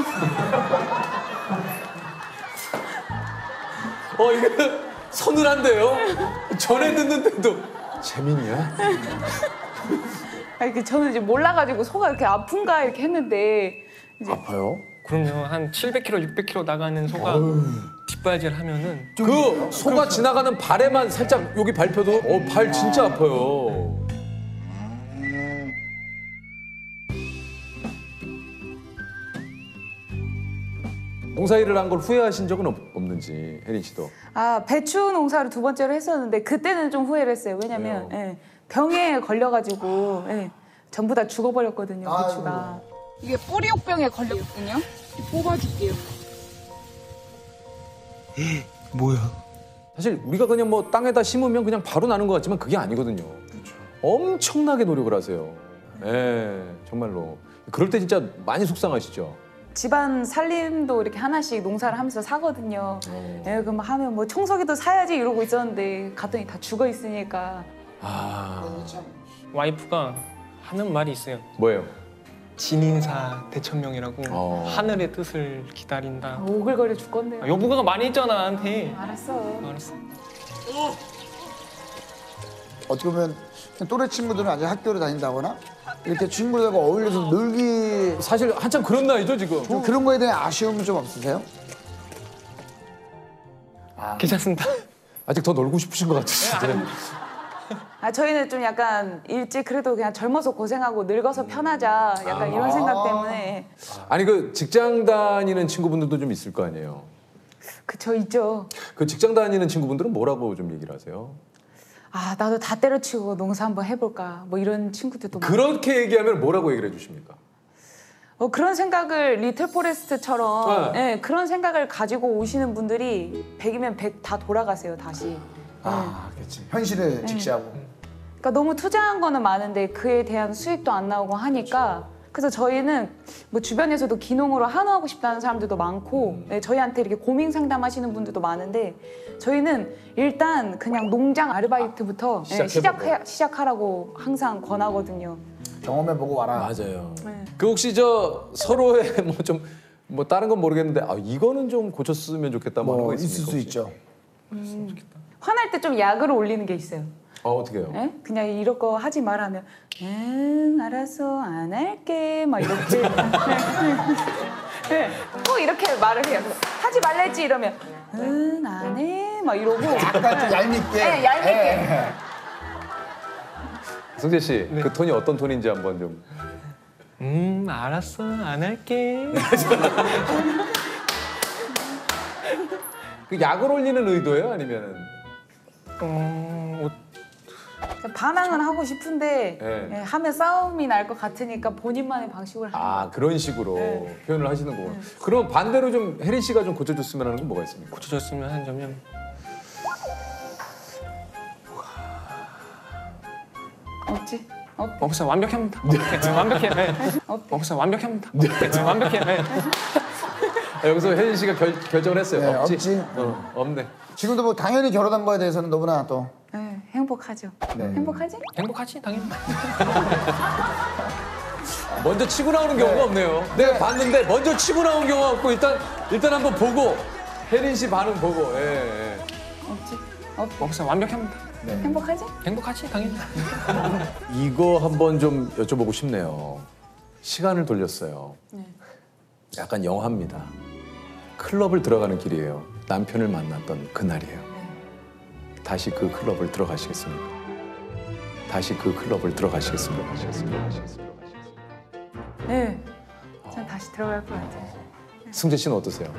이게 서늘한데요? 전에 듣는데도 재밌냐? 아니, 저는 이제 몰라가지고 소가 이렇게 아픈가 이렇게 했는데 이제 아파요? 그럼요. 한 700kg, 600kg 나가는 소가 뒷발질 하면은 그 소가 지나가는 발에만 살짝 여기 밟혀도 발 진짜 아파요. 농사일을 한 걸 후회하신 적은 없는지 혜린 씨도. 배추 농사를 두 번째로 했었는데 그때는 좀 후회를 했어요. 왜냐면 병에 걸려가지고 전부 다 죽어버렸거든요. 배추가. 이게 뿌리옥병에 걸렸거든요. 뽑아줄게요. 뭐야? 사실 우리가 그냥 뭐 땅에다 심으면 그냥 바로 나는 것 같지만 그게 아니거든요. 그렇죠. 엄청나게 노력을 하세요. 정말로. 그럴 때 진짜 많이 속상하시죠. 집안 살림도 이렇게 하나씩 농사를 하면서 사거든요. 그럼 하면 뭐 청소기도 사야지 이러고 있었는데 갔더니 다 죽어 있으니까. 와이프가 하는 말이 있어요. 뭐예요? 진인사 대천명이라고 하늘의 뜻을 기다린다. 오글거려 죽겠네요. 여보가 많이 했잖아 나한테. 알았어. 어떻게 보면 또래 친구들은 아직 학교를 다닌다거나 이렇게 친구들과 어울려서 놀기 사실 한참 그런 나이죠 지금. 좀 그런 거에 대한 아쉬움은 좀 없으세요? 괜찮습니다. 아직 더 놀고 싶으신 것 같으신데. 저희는 좀 약간 일찍 그래도 그냥 젊어서 고생하고 늙어서 편하자 약간 이런 생각 때문에. 아니 그 직장 다니는 친구분들도 좀 있을 거 아니에요. 그쵸, 있죠. 그 직장 다니는 친구분들은 뭐라고 좀 얘기를 하세요? 나도 다 때려치우고 농사 한번 해볼까 뭐 이런 친구들도 그렇게 얘기하면 뭐라고 얘기를 해주십니까? 그런 생각을 리틀 포레스트처럼 그런 생각을 가지고 오시는 분들이 100이면 100 다 돌아가세요 다시. 그렇지. 현실을 직시하고. 그러니까 너무 투자한 거는 많은데 그에 대한 수익도 안 나오고 하니까 그래서 저희는 뭐 주변에서도 기농으로 한우하고 싶다는 사람들도 많고 저희한테 이렇게 고민 상담하시는 분들도 많은데 저희는 일단 그냥 농장 아르바이트부터 시작하라고 항상 권하거든요. 경험해보고 와라. 맞아요. 그 혹시 저 서로의 뭐 다른 건 모르겠는데 이거는 좀 고쳤으면 좋겠다 뭐 하는 거 있습니까? 있을 수 있죠. 화날 때 좀 약을 올리는 게 있어요. 어떻게 해요? 그냥 이런 거 하지 말하면 알았어 안 할게 막 이렇게 꼭 이렇게 말을 해요. 하지 말라 했지 이러면 안 해 막 이러고 약간 좀 얄밉게. 얄밉게. 승재 씨, 그 톤이 어떤 톤인지 한번 좀. 알았어. 안 할게. 그 약을 올리는 의도예요? 아니면은? 반항은 하고 싶은데 네. 예, 하면 싸움이 날 것 같으니까 본인만의 방식으로 하는 거예요. 그런 식으로 네. 표현을 하시는 거고. 그럼 반대로 좀 혜린 씨가 좀 고쳐줬으면 하는 건 뭐가 있습니까? 고쳐줬으면 하는 점이 없지? 없어. 완벽합니다. 완벽해. 네. 없어. 완벽합니다. 완벽해. 네. 여기서 혜린 씨가 결정을 했어요. 네, 없지? 없지. 없네. 지금도 뭐 당연히 결혼한 거에 대해서는 너무나 또 네, 행복하죠. 네. 행복하지? 행복하지 당연히. 먼저 치고 나오는 경우가 없네요. 내가 봤는데 먼저 치고 나온 경우가 없고 일단 한번 보고 혜린 씨 반응 보고. 예. 없지? 없어. 완벽합니다. 행복하지? 행복하지 당연히. 이거 한번 좀 여쭤보고 싶네요. 시간을 돌렸어요. 약간 영화입니다. 클럽을 들어가는 길이에요. 남편을 만났던 그날이에요. 다시 그 클럽을 들어가시겠습니까? 다시 그 클럽을 들어가시겠습니까? 네. 전 다시 들어갈 것 같아요. 승재 씨는 어떠세요?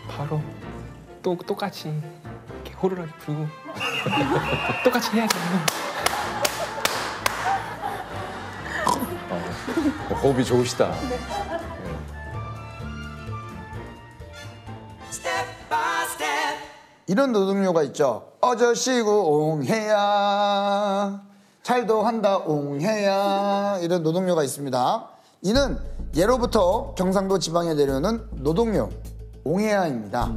바로 똑같이 이렇게 호루라기 불고 똑같이 해야죠. 호흡이 좋으시다. 이런 노동요가 있죠. 어저씨고 옹해야 잘도 한다 옹해야 이런 노동요가 있습니다. 이는 예로부터 경상도 지방에 내려오는 노동요 옹해야입니다.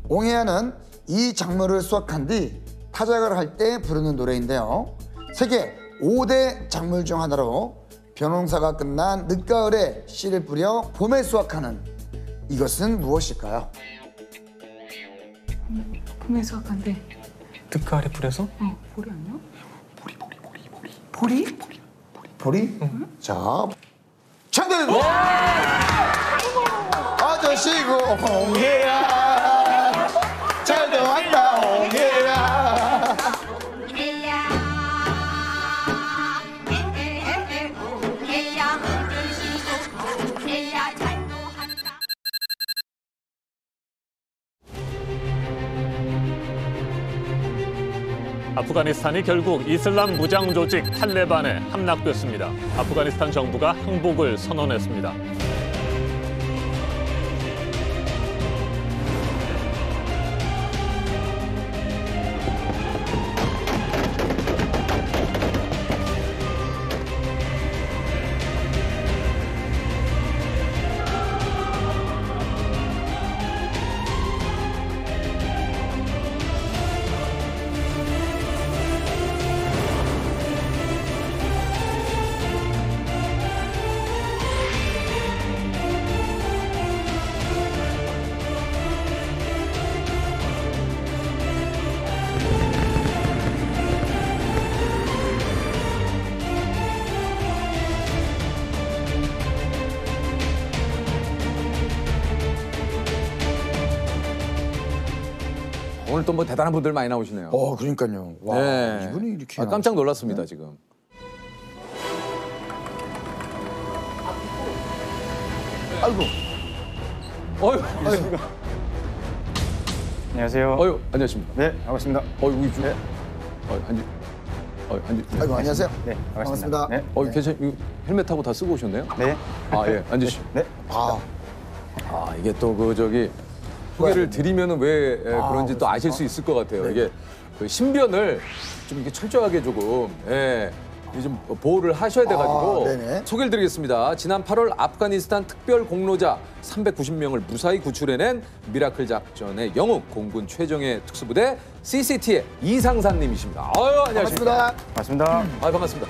옹해야는 이 작물을 수확한 뒤 타작을 할 때 부르는 노래인데요. 세계 5대 작물 중 하나로 벼농사가 끝난 늦가을에 씨를 뿌려 봄에 수확하는 이것은 무엇일까요? 봄에 수확한데 늦가을에 불에서? 보리 아니야? 보리? 보리? 자, 정답입니다. 아저씨고 옹해야 잘도 한다 옹해야. 아프가니스탄이 결국 이슬람 무장 조직 탈레반에 함락됐습니다. 아프가니스탄 정부가 항복을 선언했습니다. 오늘 또 뭐 대단한 분들 많이 나오시네요. 그러니까요. 와, 네. 이분이 이렇게 깜짝 놀랐습니다, 지금. 아이고. 어휴. 안녕하세요. 어휴, 안녕하십니까. 네, 반갑습니다. 어휴, 이쪽. 한지. 아이고, 안녕하세요. 네, 반갑습니다. 네. 괜찮. 이거 헬멧하고 다 쓰고 오셨네요? 네. 예, 앉으시죠. 네. 이게 또 소개를 드리면은 왜 그런지 또 아실 수 있을 것 같아요. 이게 그 신변을 좀 이렇게 철저하게 조금 좀 보호를 하셔야 돼가지고 소개를 드리겠습니다. 지난 8월 아프가니스탄 특별 공로자 390명을 무사히 구출해낸 미라클 작전의 영웅 공군 최정예 특수부대 CCT의 이상산님이십니다. 안녕하십니까. 반갑습니다. 반갑습니다.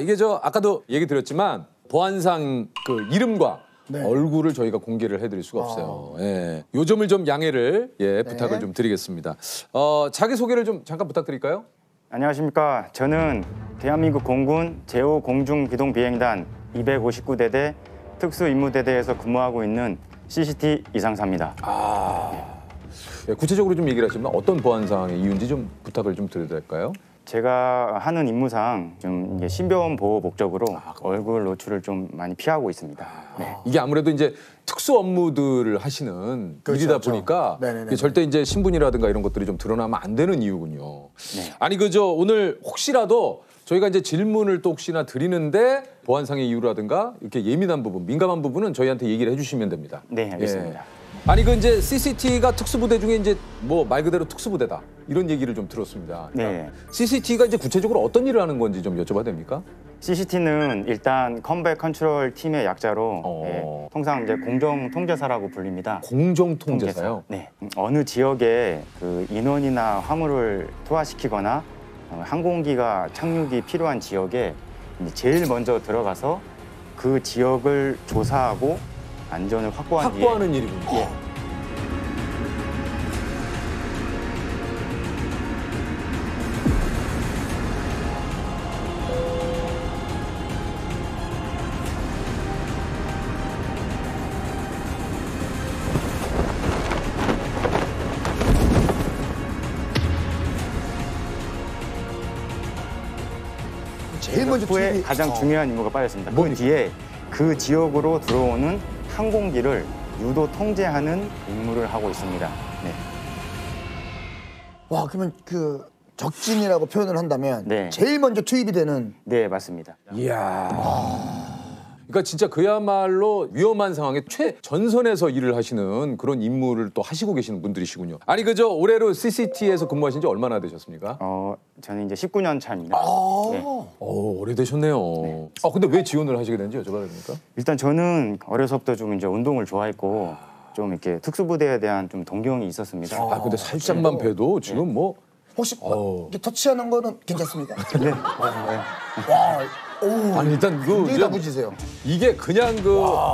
이게 아까도 얘기 드렸지만 보안상 그 이름과 얼굴을 저희가 공개를 해드릴 수가 없어요. 요 점을 좀 양해를 부탁을 좀 드리겠습니다. 자기 소개를 좀 잠깐 부탁드릴까요? 안녕하십니까. 저는 대한민국 공군 제5 공중기동비행단 259대대 특수임무대대에서 근무하고 있는 CCT 이상사입니다. 예, 구체적으로 좀 얘기를 하시면 어떤 보안 사항의 이유인지 좀 부탁을 좀 드려도 될까요? 제가 하는 임무상 좀 이게 신변 보호 목적으로 얼굴 노출을 좀 많이 피하고 있습니다. 네. 이게 아무래도 이제 특수 업무들을 하시는 일이다 보니까 이게 절대 이제 신분이라든가 이런 것들이 좀 드러나면 안 되는 이유군요. 아니 그저 오늘 혹시라도 저희가 이제 질문을 또 혹시나 드리는데 보안상의 이유라든가 이렇게 예민한 부분, 민감한 부분은 저희한테 얘기를 해주시면 됩니다. 네, 알겠습니다. 아니 그 이제 CCT가 특수부대 중에 이제 뭐 말 그대로 특수부대다 이런 얘기를 좀 들었습니다. 네. CCT가 이제 구체적으로 어떤 일을 하는 건지 좀 여쭤봐도 됩니까? CCT는 일단 컴백 컨트롤 팀의 약자로 예, 통상 이제 공정 통제사라고 불립니다. 공정 통제사요? 네. 어느 지역에 그 인원이나 화물을 투하시키거나 항공기가 착륙이 필요한 지역에 제일 먼저 들어가서 그 지역을 조사하고 안전을 확보하는 일이군요. 예. 제일 먼저 후에 가장 중요한 임무가 빠졌습니다. 그 뒤에 그 지역으로 들어오는 항공기를 유도 통제하는 임무를 하고 있습니다. 네. 와, 그러면 그 적진이라고 표현을 한다면 네. 제일 먼저 투입이 되는. 네, 맞습니다. 이야. 그러니까 진짜 그야말로 위험한 상황에 최전선에서 일을 하시는 그런 임무를 또 하시고 계시는 분들이시군요. 아니 그저 올해로 CCT에서 근무하신 지 얼마나 되셨습니까? 저는 이제 19년 차입니다. 네. 오래되셨네요. 네. 근데 왜 지원을 하시게 된지 여쭤봐도 됩니까? 일단 저는 어려서부터 좀 이제 운동을 좋아했고 좀 이렇게 특수부대에 대한 좀 동경이 있었습니다. 근데 살짝만 봬도 지금 뭐 혹시 이렇게 터치하는 거는 괜찮습니까? 네. 와, 오. 아니 일단 굉장히 다부지세요. 이게 그냥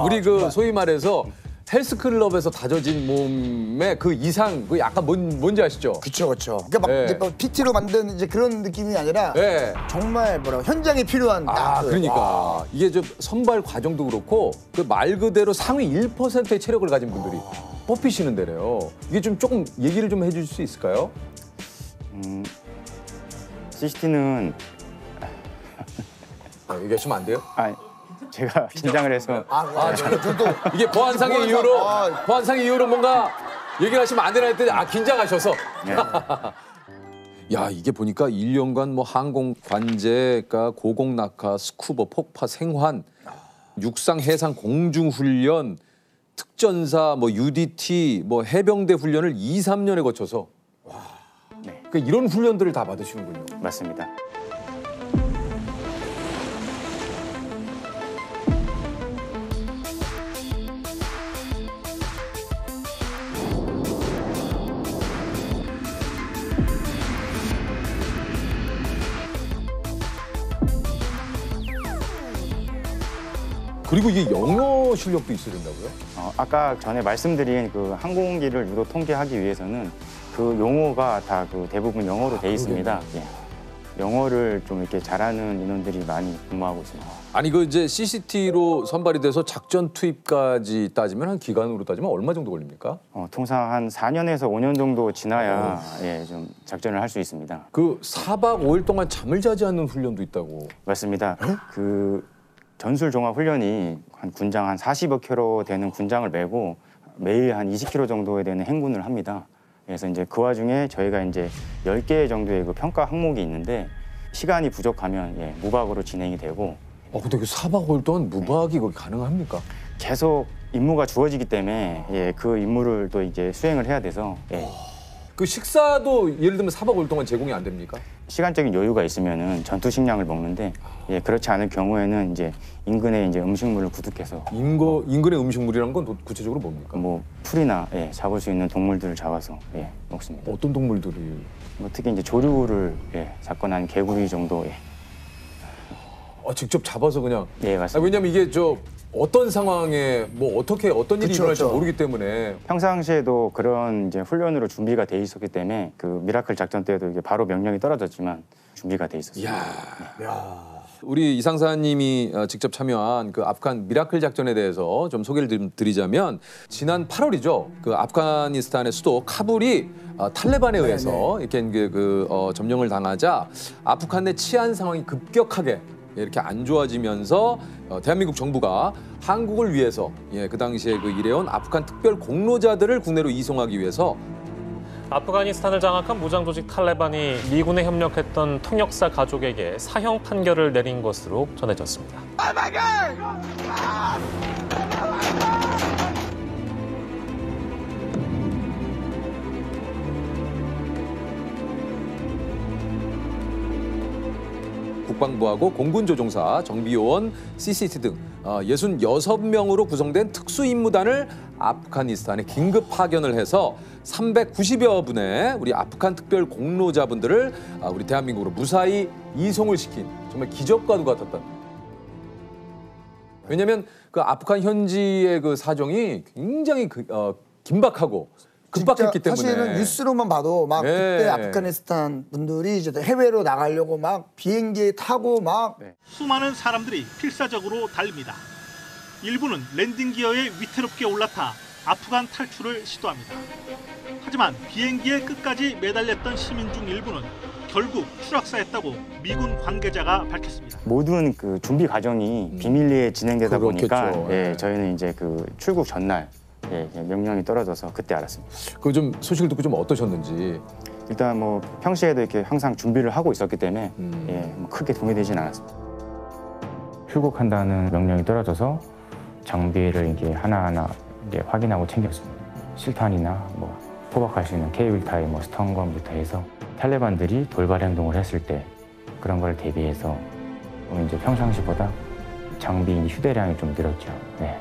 우리 소위 말해서 헬스클럽에서 다져진 몸의 그 이상 그 약간 뭔지 아시죠? 그렇죠. 그러니까 막 네. 이제 PT로 만든 이제 그런 느낌이 아니라 네. 정말 현장에 필요한 그러니까 이게 좀 선발 과정도 그렇고 그 말 그대로 상위 1%의 체력을 가진 분들이 뽑히시는 데래요. 이게 좀 조금 얘기를 좀 해줄 수 있을까요? CCT는 얘기하시면 안 돼요? 제가 긴장을 해서 저도 이게 보안상의 이유로 뭔가 얘기를 하시면 안 되나 했더니 긴장하셔서 네. 야 이게 보니까 1년간 뭐 항공 관제, 고공 낙하, 스쿠버, 폭파, 생환, 육상, 해상, 공중 훈련, 특전사, 뭐 UDT, 뭐 해병대 훈련을 2, 3년에 거쳐서 그러니까 이런 훈련들을 다 받으시는군요. 맞습니다. 그리고 이게 영어 실력도 있어야 된다고요? 아까 전에 말씀드린 그 항공기를 유도 통제하기 위해서는 그 용어가 다 그 대부분 영어로 돼 있습니다. 예. 영어를 좀 이렇게 잘하는 인원들이 많이 근무하고 있습니다. 아니 그 이제 CCT로 선발이 돼서 작전 투입까지 따지면 한 기간으로 따지면 얼마 정도 걸립니까? 통상 한 4년에서 5년 정도 지나야 좀 작전을 할 수 있습니다. 그 4박 5일 동안 잠을 자지 않는 훈련도 있다고. 맞습니다. 그 전술 종합 훈련이 한 군장 한 40여 킬로 되는 군장을 메고 매일 한 20킬로 정도에 되는 행군을 합니다. 그래서 이제 그 와중에 저희가 이제 10개 정도의 그 평가 항목이 있는데 시간이 부족하면 무박으로 진행이 되고. 근데 그 4박 5일 동안 무박이 거기 가능합니까? 계속 임무가 주어지기 때문에 그 임무를 또 이제 수행을 해야 돼서. 그 식사도 예를 들면 4박 5일 동안 제공이 안 됩니까? 시간적인 여유가 있으면은 전투 식량을 먹는데 그렇지 않을 경우에는 이제 인근에 이제 음식물을 구독해서. 인근의 음식물이란 건 구체적으로 뭡니까? 뭐 풀이나 잡을 수 있는 동물들을 잡아서 먹습니다. 어떤 동물들이? 뭐 특히 이제 조류를 잡거나 한 개구리 정도. 직접 잡아서 그냥. 네, 맞습니다. 왜냐면 이게 어떤 상황에 뭐 어떤 일이 일어날지 모르기 때문에. 평상시에도 그런 이제 훈련으로 준비가 돼 있었기 때문에 그 미라클 작전 때도 이게 바로 명령이 떨어졌지만 준비가 돼 있었습니다. 우리 이상사님이 직접 참여한 그 아프간 미라클 작전에 대해서 좀 소개를 드리자면 지난 8월이죠. 그 아프가니스탄의 수도 카불이 탈레반에 의해서 이렇게 점령을 당하자 아프간 내 치안 상황이 급격하게 이렇게 안 좋아지면서 대한민국 정부가 한국을 위해서 그 당시에 그 일해온 아프간 특별 공로자들을 국내로 이송하기 위해서 아프가니스탄을 장악한 무장조직 탈레반이 미군에 협력했던 통역사 가족에게 사형 판결을 내린 것으로 전해졌습니다. 국방부하고 공군조종사, 정비요원, CCT 등 66명으로 구성된 특수임무단을 아프가니스탄에 긴급 파견을 해서 390여 분의 우리 아프간 특별 공로자분들을 우리 대한민국으로 무사히 이송을 시킨 정말 기적과도 같았던. 왜냐하면 그 아프간 현지의 그 사정이 굉장히 긴박하고 급박했기 때문에 사실은 뉴스로만 봐도 막 그때 아프가니스탄 분들이 이제 해외로 나가려고 막 비행기에 타고 막 수많은 사람들이 필사적으로 달립니다. 일부는 랜딩 기어에 위태롭게 올라타 아프간 탈출을 시도합니다. 하지만 비행기에 끝까지 매달렸던 시민 중 일부는 결국 추락사했다고 미군 관계자가 밝혔습니다. 모든 그 준비 과정이 비밀리에 진행되다 보니까 네. 저희는 이제 그 출국 전날 명령이 떨어져서 그때 알았습니다. 그 좀 소식을 듣고 좀 어떠셨는지. 일단 뭐 평시에도 이렇게 항상 준비를 하고 있었기 때문에 뭐 크게 동요되진 않았습니다. 출국한다는 명령이 떨어져서 장비를 이게 하나하나 이제 확인하고 챙겼습니다. 실탄이나 뭐 포박할 수 있는 케이블타이, 뭐 스턴건부터 해서 탈레반들이 돌발 행동을 했을 때 그런 걸 대비해서 이제 평상시보다 장비 휴대량이 좀 늘었죠. 네.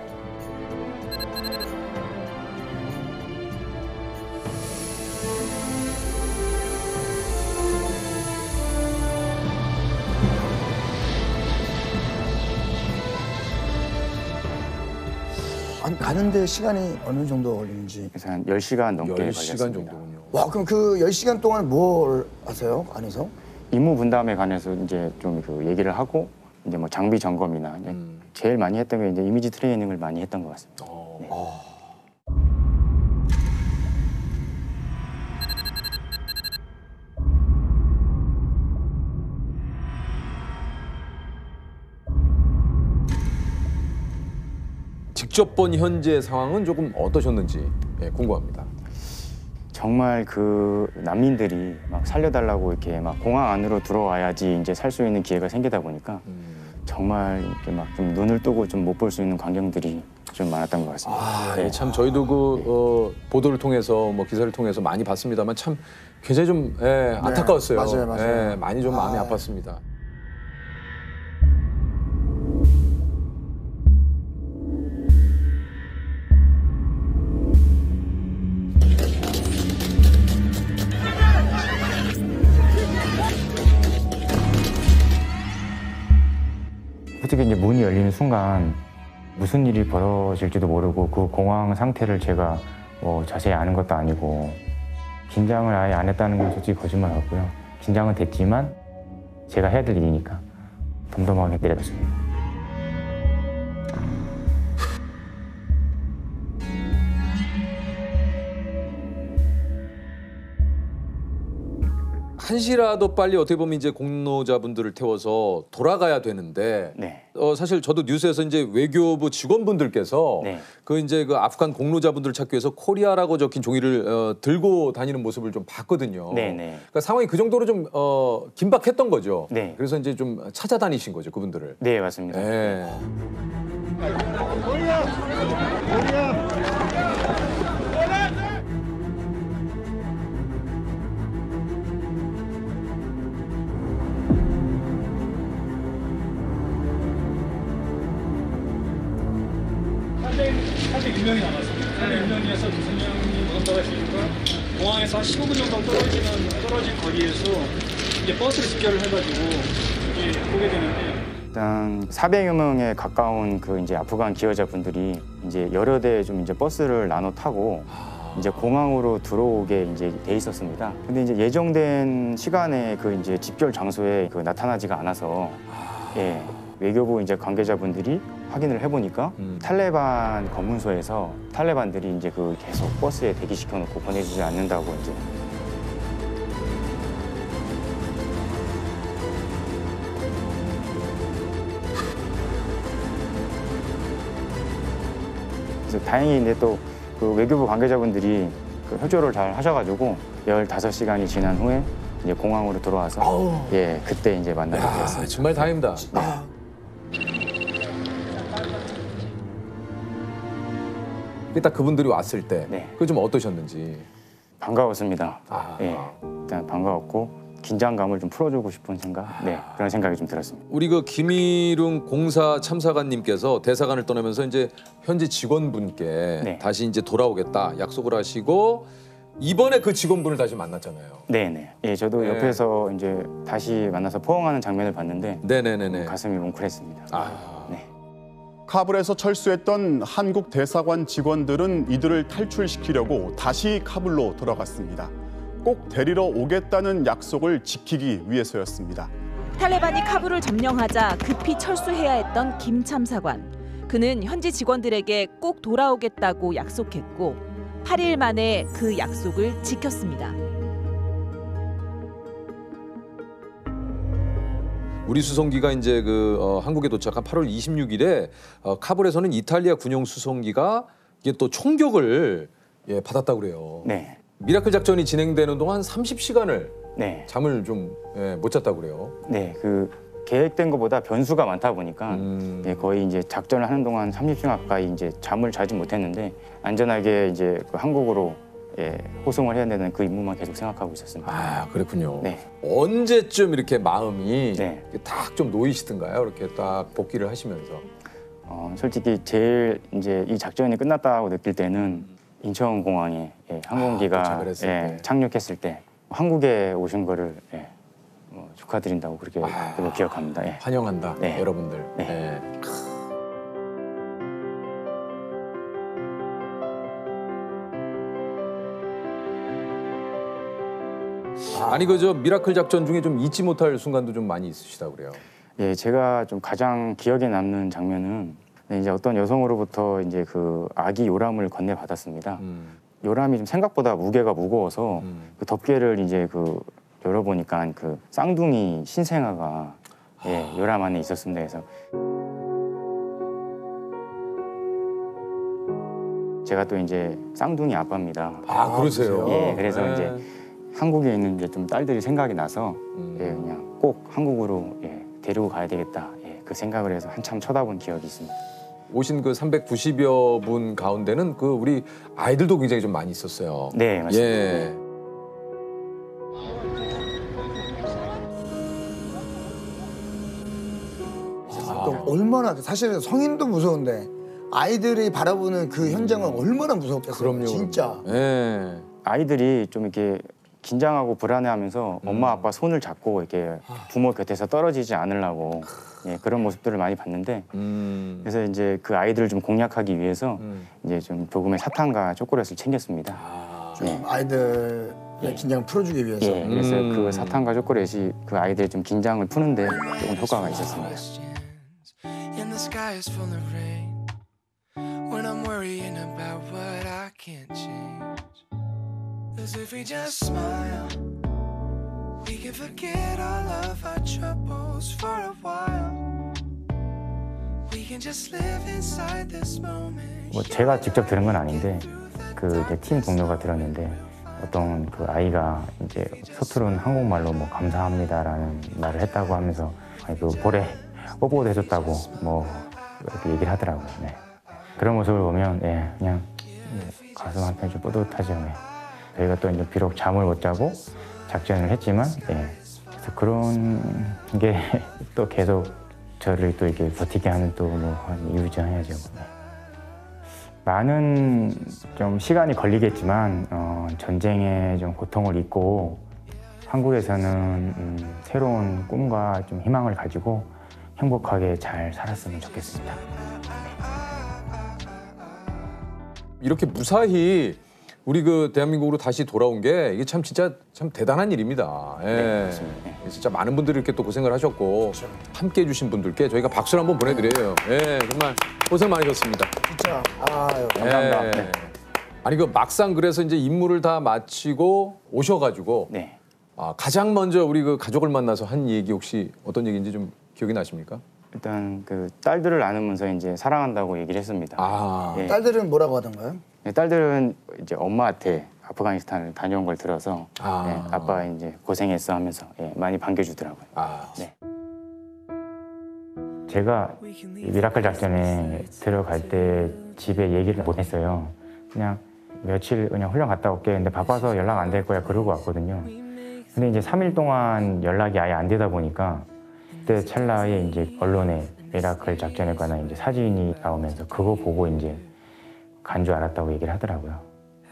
가는데 시간이 어느 정도 걸리는지. 그래서 한 10시간 넘게 걸렸습니다. 정도군요. 와, 그럼 그 10시간 동안 뭘 하세요? 안에서? 임무 분담에 관해서 이제 좀 그 얘기를 하고 이제 뭐 장비 점검이나 제일 많이 했던 게 이제 이미지 트레이닝을 많이 했던 것 같습니다. 네. 직접 본 현재 상황은 조금 어떠셨는지 궁금합니다. 정말 그 난민들이 막 살려달라고 이렇게 막 공항 안으로 들어와야지 이제 살 수 있는 기회가 생기다 보니까 정말 이렇게 막 좀 눈을 뜨고 좀 못 볼 수 있는 광경들이 좀 많았던 것 같습니다. 참 저희도 그 보도를 통해서 뭐 기사를 통해서 많이 봤습니다만 참 굉장히 좀 안타까웠어요. 맞아요. 많이 좀 마음이 아팠습니다. 어떻게 이제 문이 열리는 순간 무슨 일이 벌어질지도 모르고 그 공황 상태를 제가 뭐 자세히 아는 것도 아니고 긴장을 아예 안 했다는 건 솔직히 거짓말 같고요. 긴장은 됐지만 제가 해야 될 일이니까 덤덤하게 내려갔습니다. 한시라도 빨리 어떻게 보면 이제 공로자분들을 태워서 돌아가야 되는데 사실 저도 뉴스에서 이제 외교부 직원분들께서 그 이제 그 아프간 공로자분들을 찾기 위해서 코리아라고 적힌 종이를 들고 다니는 모습을 좀 봤거든요. 그러니까 상황이 그 정도로 좀 긴박했던 거죠. 그래서 이제 좀 찾아다니신 거죠, 그분들을. 네, 맞습니다. 사실 1명이 남았습니다. 1명에서 2명이 노동자가 있으니까 공항에서 한 15분 정도 떨어진 거리에서 이제 버스를 집결을 해가지고 이제 오게 되는데 일단 400여 명에 가까운 그 이제 아프간 기여자분들이 이제 여러 대 좀 이제 버스를 나눠 타고 이제 공항으로 들어오게 이제 돼 있었습니다. 근데 이제 예정된 시간에 그 이제 집결 장소에 그 나타나지가 않아서 예, 외교부 이제 관계자분들이 확인을 해보니까 탈레반 검문소에서 탈레반들이 이제 그 계속 버스에 대기시켜놓고 보내주지 않는다고 이제. 그래서 다행히 이제 또 그 외교부 관계자분들이 그 협조를 잘 하셔가지고 15시간이 지난 후에 이제 공항으로 들어와서 예 그때 이제 만나게 되었습니다. 정말 다행입니다. 딱 그분들이 왔을 때 그 좀 어떠셨는지. 반가웠습니다. 예, 일단 반가웠고 긴장감을 좀 풀어주고 싶은 생각, 그런 생각이 좀 들었습니다. 우리 그 김일웅 공사 참사관님께서 대사관을 떠나면서 이제 현지 직원분께 다시 이제 돌아오겠다 약속을 하시고 이번에 그 직원분을 다시 만났잖아요. 네네. 예, 저도 옆에서 이제 다시 만나서 포옹하는 장면을 봤는데 가슴이 뭉클했습니다. 카불에서 철수했던 한국 대사관 직원들은 이들을 탈출시키려고 다시 카불로 돌아갔습니다. 꼭 데리러 오겠다는 약속을 지키기 위해서였습니다. 탈레반이 카불을 점령하자 급히 철수해야 했던 김 참사관. 그는 현지 직원들에게 꼭 돌아오겠다고 약속했고 8일 만에 그 약속을 지켰습니다. 우리 수송기가 이제 한국에 도착한 8월 26일에 카불에서는 이탈리아 군용 수송기가 이게 또 총격을 받았다고 그래요. 네. 미라클 작전이 진행되는 동안 30시간을 잠을 좀 못 잤다고 그래요. 네, 그 계획된 것보다 변수가 많다 보니까 거의 이제 작전을 하는 동안 30시간 가까이 이제 잠을 자지 못했는데 안전하게 이제 그 한국으로 호송을 해야 되는 그 임무만 계속 생각하고 있었습니다. 아, 그렇군요. 언제쯤 이렇게 마음이 딱 좀 놓이시던가요? 이렇게 딱 복귀를 하시면서. 솔직히 제일 이제 이 작전이 끝났다고 느낄 때는 인천공항에 항공기가 착륙했을 때 한국에 오신 거를 축하드린다고 그렇게 기억합니다. 환영한다, 여러분들. 아니 그저 미라클 작전 중에 좀 잊지 못할 순간도 좀 많이 있으시다고 그래요. 예, 제가 좀 가장 기억에 남는 장면은 이제 어떤 여성으로부터 이제 그 아기 요람을 건네받았습니다. 요람이 좀 생각보다 무게가 무거워서 그 덮개를 이제 그 열어보니까 그 쌍둥이 신생아가 요람 안에 있었습니다. 그래서 제가 또 이제 쌍둥이 아빠입니다. 아, 그러세요? 예, 그래서 이제 한국에 있는 이제 좀 딸들이 생각이 나서 그냥 꼭 한국으로 데리고 가야 되겠다. 그 생각을 해서 한참 쳐다본 기억이 있습니다. 오신 그 390여 분 가운데는 그 우리 아이들도 굉장히 좀 많이 있었어요. 네, 맞습니다. 얼마나 사실은 성인도 무서운데 아이들이 바라보는 그 현장은 얼마나 무섭겠어요. 그럼요. 진짜. 아이들이 좀 이렇게 긴장하고 불안해하면서 엄마 아빠 손을 잡고 이렇게 부모 곁에서 떨어지지 않으려고 그런 모습들을 많이 봤는데 그래서 이제 그 아이들을 좀 공략하기 위해서 이제 좀 조금의 사탕과 초콜릿을 챙겼습니다. 아이들의 긴장을 풀어주기 위해서. 그래서 그 사탕과 초콜릿이 그 아이들의 좀 긴장을 푸는데 조금 효과가 있었습니다. Cause if we just smile, we can forget all of our troubles for a while. We can just live inside this moment. 뭐 제가 직접 들은 건 아닌데 그 제 팀 동료가 들었는데 어떤 그 아이가 이제 서투른 한국말로 뭐 감사합니다라는 말을 했다고 하면서 그 볼에 뽀뽀도 해줬다고 뭐 이렇게 얘기를 하더라고요. 그런 모습을 보면 그냥 가슴 한편 좀 뿌듯하죠. 저희가 또 이제 비록 잠을 못 자고 작전을 했지만 그래서 그런 게 또 계속 저를 또 이렇게 버티게 하는 또 뭐 이유죠 해야죠. 많은 좀 시간이 걸리겠지만 전쟁의 좀 고통을 잊고 한국에서는 새로운 꿈과 좀 희망을 가지고 행복하게 잘 살았으면 좋겠습니다. 이렇게 무사히 우리 그 대한민국으로 다시 돌아온 게 이게 참 진짜 참 대단한 일입니다. 예. 네, 맞습니다. 진짜 많은 분들이 이렇게 또 고생을 하셨고 함께 해주신 분들께 저희가 박수를 한번 보내드려요. 예, 정말 고생 많으셨습니다. 진짜. 아유, 감사합니다. 예. 네. 아니 그 막상 그래서 이제 임무를 다 마치고 오셔가지고 네. 가장 먼저 우리 그 가족을 만나서 한 얘기 혹시 어떤 얘기인지 좀 기억이 나십니까? 일단 그 딸들을 안으면서 이제 사랑한다고 얘기를 했습니다. 예. 딸들은 뭐라고 하던가요? 네, 딸들은 이제 엄마한테 아프가니스탄을 다녀온 걸 들어서 예, 아빠 이제 고생했어 하면서 예, 많이 반겨주더라고요. 네. 제가 이 미라클 작전에 들어갈 때 집에 얘기를 못 했어요. 그냥 며칠 그냥 훈련 갔다 올게. 근데 바빠서 연락 안 될 거야 그러고 왔거든요. 근데 이제 3일 동안 연락이 아예 안 되다 보니까 그때 찰나에 이제 언론에 미라클 작전에 관한 이제 사진이 나오면서 그거 보고 이제 간 줄 알았다고 얘기를 하더라고요.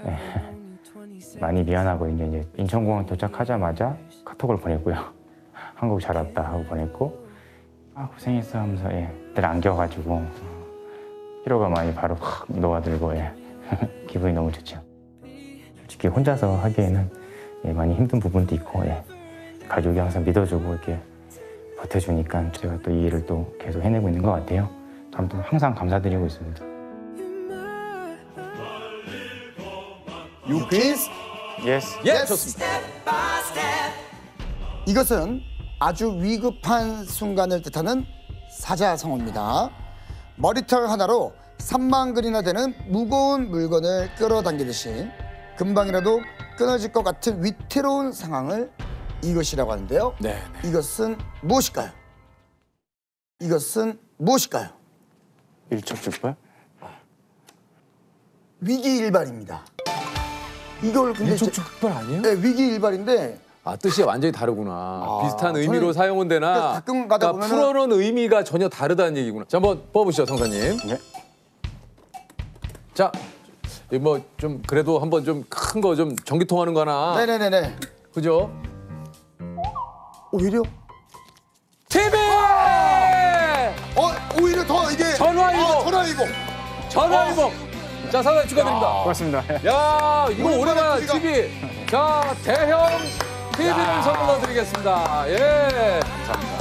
네. 많이 미안하거든요. 이제 인천공항 도착하자마자 카톡을 보냈고요. 한국 잘 왔다 하고 보냈고 고생했어 하면서 늘 안겨가지고 피로가 많이 바로 확 녹아들고 기분이 너무 좋죠. 솔직히 혼자서 하기에는 많이 힘든 부분도 있고 가족이 항상 믿어주고 이렇게 버텨주니까 제가 또 이 일을 또 계속 해내고 있는 것 같아요. 아무튼 항상 감사드리고 있습니다. 유퀴즈? Yes. 좋습니다. 이것은 아주 위급한 순간을 뜻하는 사자성어입니다. 머리털 하나로 3만 근이나 되는 무거운 물건을 끌어당기듯이 금방이라도 끊어질 것 같은 위태로운 상황을 이것이라고 하는데요. 이것은 무엇일까요? 이것은 무엇일까요? 일촉즉발? 위기일발입니다. 이걸 근데 일촉즉발 아니에요? 네, 위기일발인데 뜻이 완전히 다르구나. 비슷한 의미로 사용은 되나 가끔 가다 보면은 풀어놓은 의미가 전혀 다르다는 얘기구나. 자, 한번 뽑으시죠, 성사님. 네. 자, 뭐 좀 그래도 한번 좀 큰 거 좀 전기통하는 거나. 네네네네. 그죠? 오히려 TV! 오히려 더 이게 전화위복. 전화위복. 자, 상당히 축하드립니다. 고맙습니다. 야, 이거 오랜만에 TV. 자, 대형 TV를 선물로 드리겠습니다. 예. 감사합니다.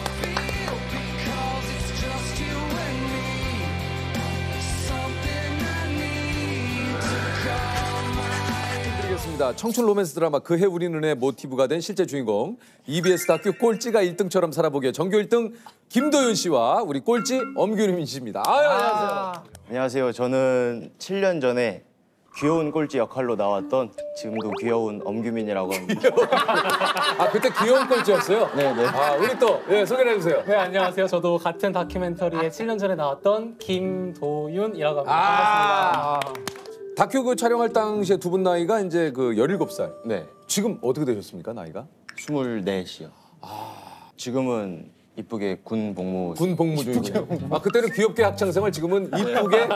드리겠습니다. 청춘 로맨스 드라마 그해 우리 눈의 모티브가 된 실제 주인공 EBS 다큐 꼴찌가 1등처럼 살아보기에 전교 1등 김도윤 씨와 우리 꼴찌 엄규림 씨입니다. 안녕하세요. 안녕하세요. 저는 7년 전에 귀여운 꼴찌 역할로 나왔던 지금도 귀여운 엄규민이라고 합니다. 그때 귀여운 꼴찌였어요? 네네. 우리 또 소개를 해주세요. 네, 안녕하세요. 저도 같은 다큐멘터리에 7년 전에 나왔던 김도윤이라고 합니다. 반갑습니다. 다큐 그 촬영할 당시에 두 분 나이가 이제 그 17살. 네. 지금 어떻게 되셨습니까, 나이가? 24이요. 지금은 이쁘게 군 복무. 군 복무 중이군요. 그때는 귀엽게 학창생활, 지금은 이쁘게.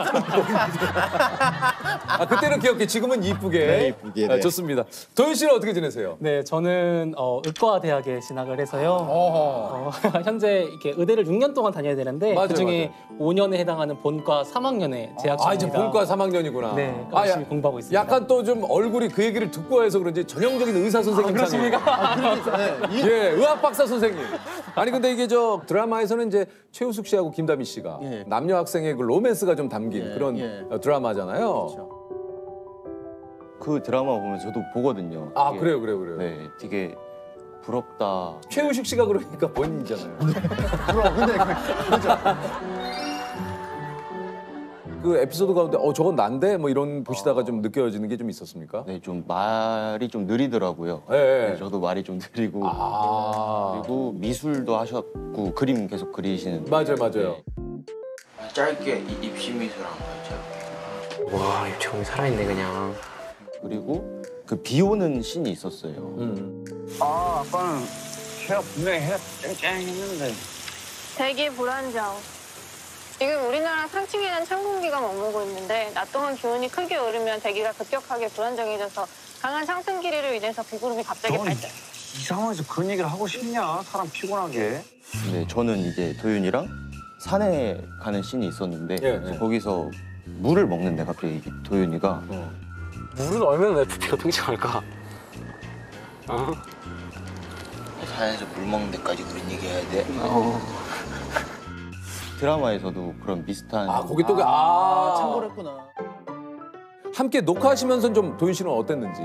그때는 귀엽게, 지금은 이쁘게. 네, 이쁘게. 네. 좋습니다. 도윤 씨는 어떻게 지내세요? 네, 저는 의과대학에 진학을 해서요. 현재 이렇게 의대를 6년 동안 다녀야 되는데 맞아요, 그중에 5년에 해당하는 본과 3학년에 재학 중입니다. 이제 본과 3학년이구나. 네, 열심히 공부하고 있습니다. 약간 또 좀 얼굴이 그 얘기를 듣고 해서 그런지 전형적인 의사 선생님. 그렇습니까? 예, 의학 박사 선생님. 아니 근데 이게 저 드라마에서는 이제 최우숙 씨하고 김다미 씨가 남녀 학생의 그 로맨스가 좀 담긴 그런 드라마잖아요. 그 드라마 보면 저도 보거든요. 그래요. 네, 되게 부럽다. 최우식 씨가 그러니까 본인이잖아요. 근데 그죠. 그 에피소드 가운데 저건 난데 뭐 이런 보시다가 좀 느껴지는 게 좀 있었습니까? 네, 좀 말이 좀 느리더라고요. 네, 저도 말이 좀 느리고 그리고 미술도 하셨고 그림 계속 그리시는. 맞아요. 짧게 입시 미술 한번 해볼게요. 와, 입체감이 살아있네 그냥. 그리고 그 비 오는 씬이 있었어요. 아빠는 해가 분명히 해가 쨍쨍했는데. 되게 불안정. 지금 우리나라 상층에는 찬 공기가 머물고 있는데 낮 동안 기온이 크게 오르면 대기가 급격하게 불안정해져서 강한 상승 기류로 인해서 비구름이 갑자기 발달. 이 상황에서 그런 얘기를 하고 싶냐? 사람 피곤하게. 네, 저는 이제 도윤이랑 산에 가는 씬이 있었는데 거기서 물을 먹는데 갑자기 도윤이가 물을 얼면 FP가 통칭할까? 자연에서 물 먹는 데까지 그런 얘기 해야 돼? 드라마에서도 그런 비슷한 거기 또 참고를 했구나. 함께 녹화하시면서 좀 도윤 씨는 어땠는지.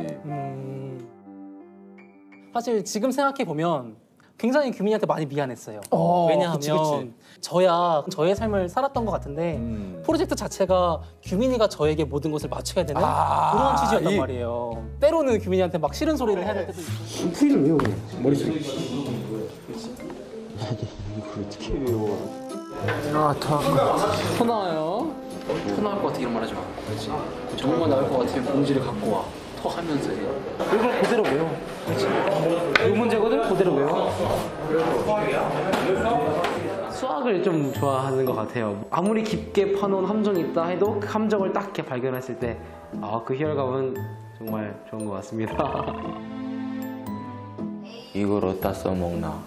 사실 지금 생각해 보면 굉장히 규민이한테 많이 미안했어요. 왜냐하면 그치. 저야 저의 삶을 살았던 것 같은데 프로젝트 자체가 규민이가 저에게 모든 것을 맞춰야 되는 그런 취지였단 말이에요. 때로는 규민이한테 막 싫은 소리를 해야 될 때도 있고. 풀이를 외워 머릿속에. 이걸 어떻게 외워? 토 나와요. 토 나올 것 같아 이런 말 하지 마. 그렇지. 정말 나올 것 같으면 봉지를 갖고 와. 토 하면서 해. 이걸 그대로 외워. 그렇지. 이 문제거든 그대로 외워. 수학을 좀 좋아하는 것 같아요. 아무리 깊게 파놓은 함정이 있다 해도 그 함정을 딱 이렇게 발견했을 때 그 희열감은 정말 좋은 것 같습니다. 이걸 어디다 써먹나?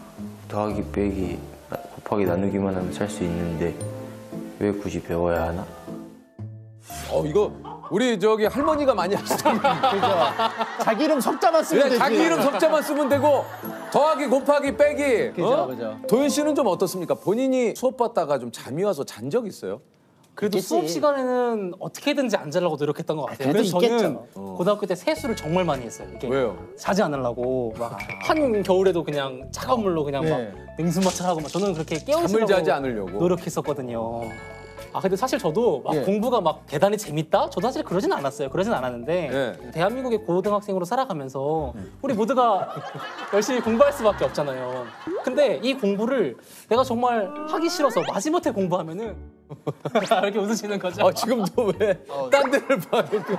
더하기 빼기 곱하기 나누기만 하면 살 수 있는데 왜 굳이 배워야 하나? 이거 우리 저기 할머니가 많이 하시던 그죠. 자기 이름 석자만 쓰면 되지. 자기 이름 석자만 쓰면 되고 더하기 곱하기 빼기. 그죠. 도윤 씨는 좀 어떻습니까? 본인이 수업 받다가 좀 잠이 와서 잔 적 있어요? 그래도 수업 시간에는 어떻게든지 안 자려고 노력했던 것 같아요. 그래도 그래서 저는 있겠죠. 고등학교 때 세수를 정말 많이 했어요. 이렇게 왜요? 자지 않으려고 막 한 겨울에도 그냥 차가운 물로 그냥 막 냉수마찰하고 막 저는 그렇게 잠을 깨우려고 자지 않으려고 노력했었거든요. 근데 사실 저도 막 공부가 막 대단히 재밌다? 저도 사실 그러진 않았어요. 그러진 않았는데 대한민국의 고등학생으로 살아가면서 우리 모두가 열심히 공부할 수밖에 없잖아요. 근데 이 공부를 내가 정말 하기 싫어서 마지못해 공부하면은 이렇게 웃으시는 거죠. 지금도 왜 딴 데를 봐 이렇게.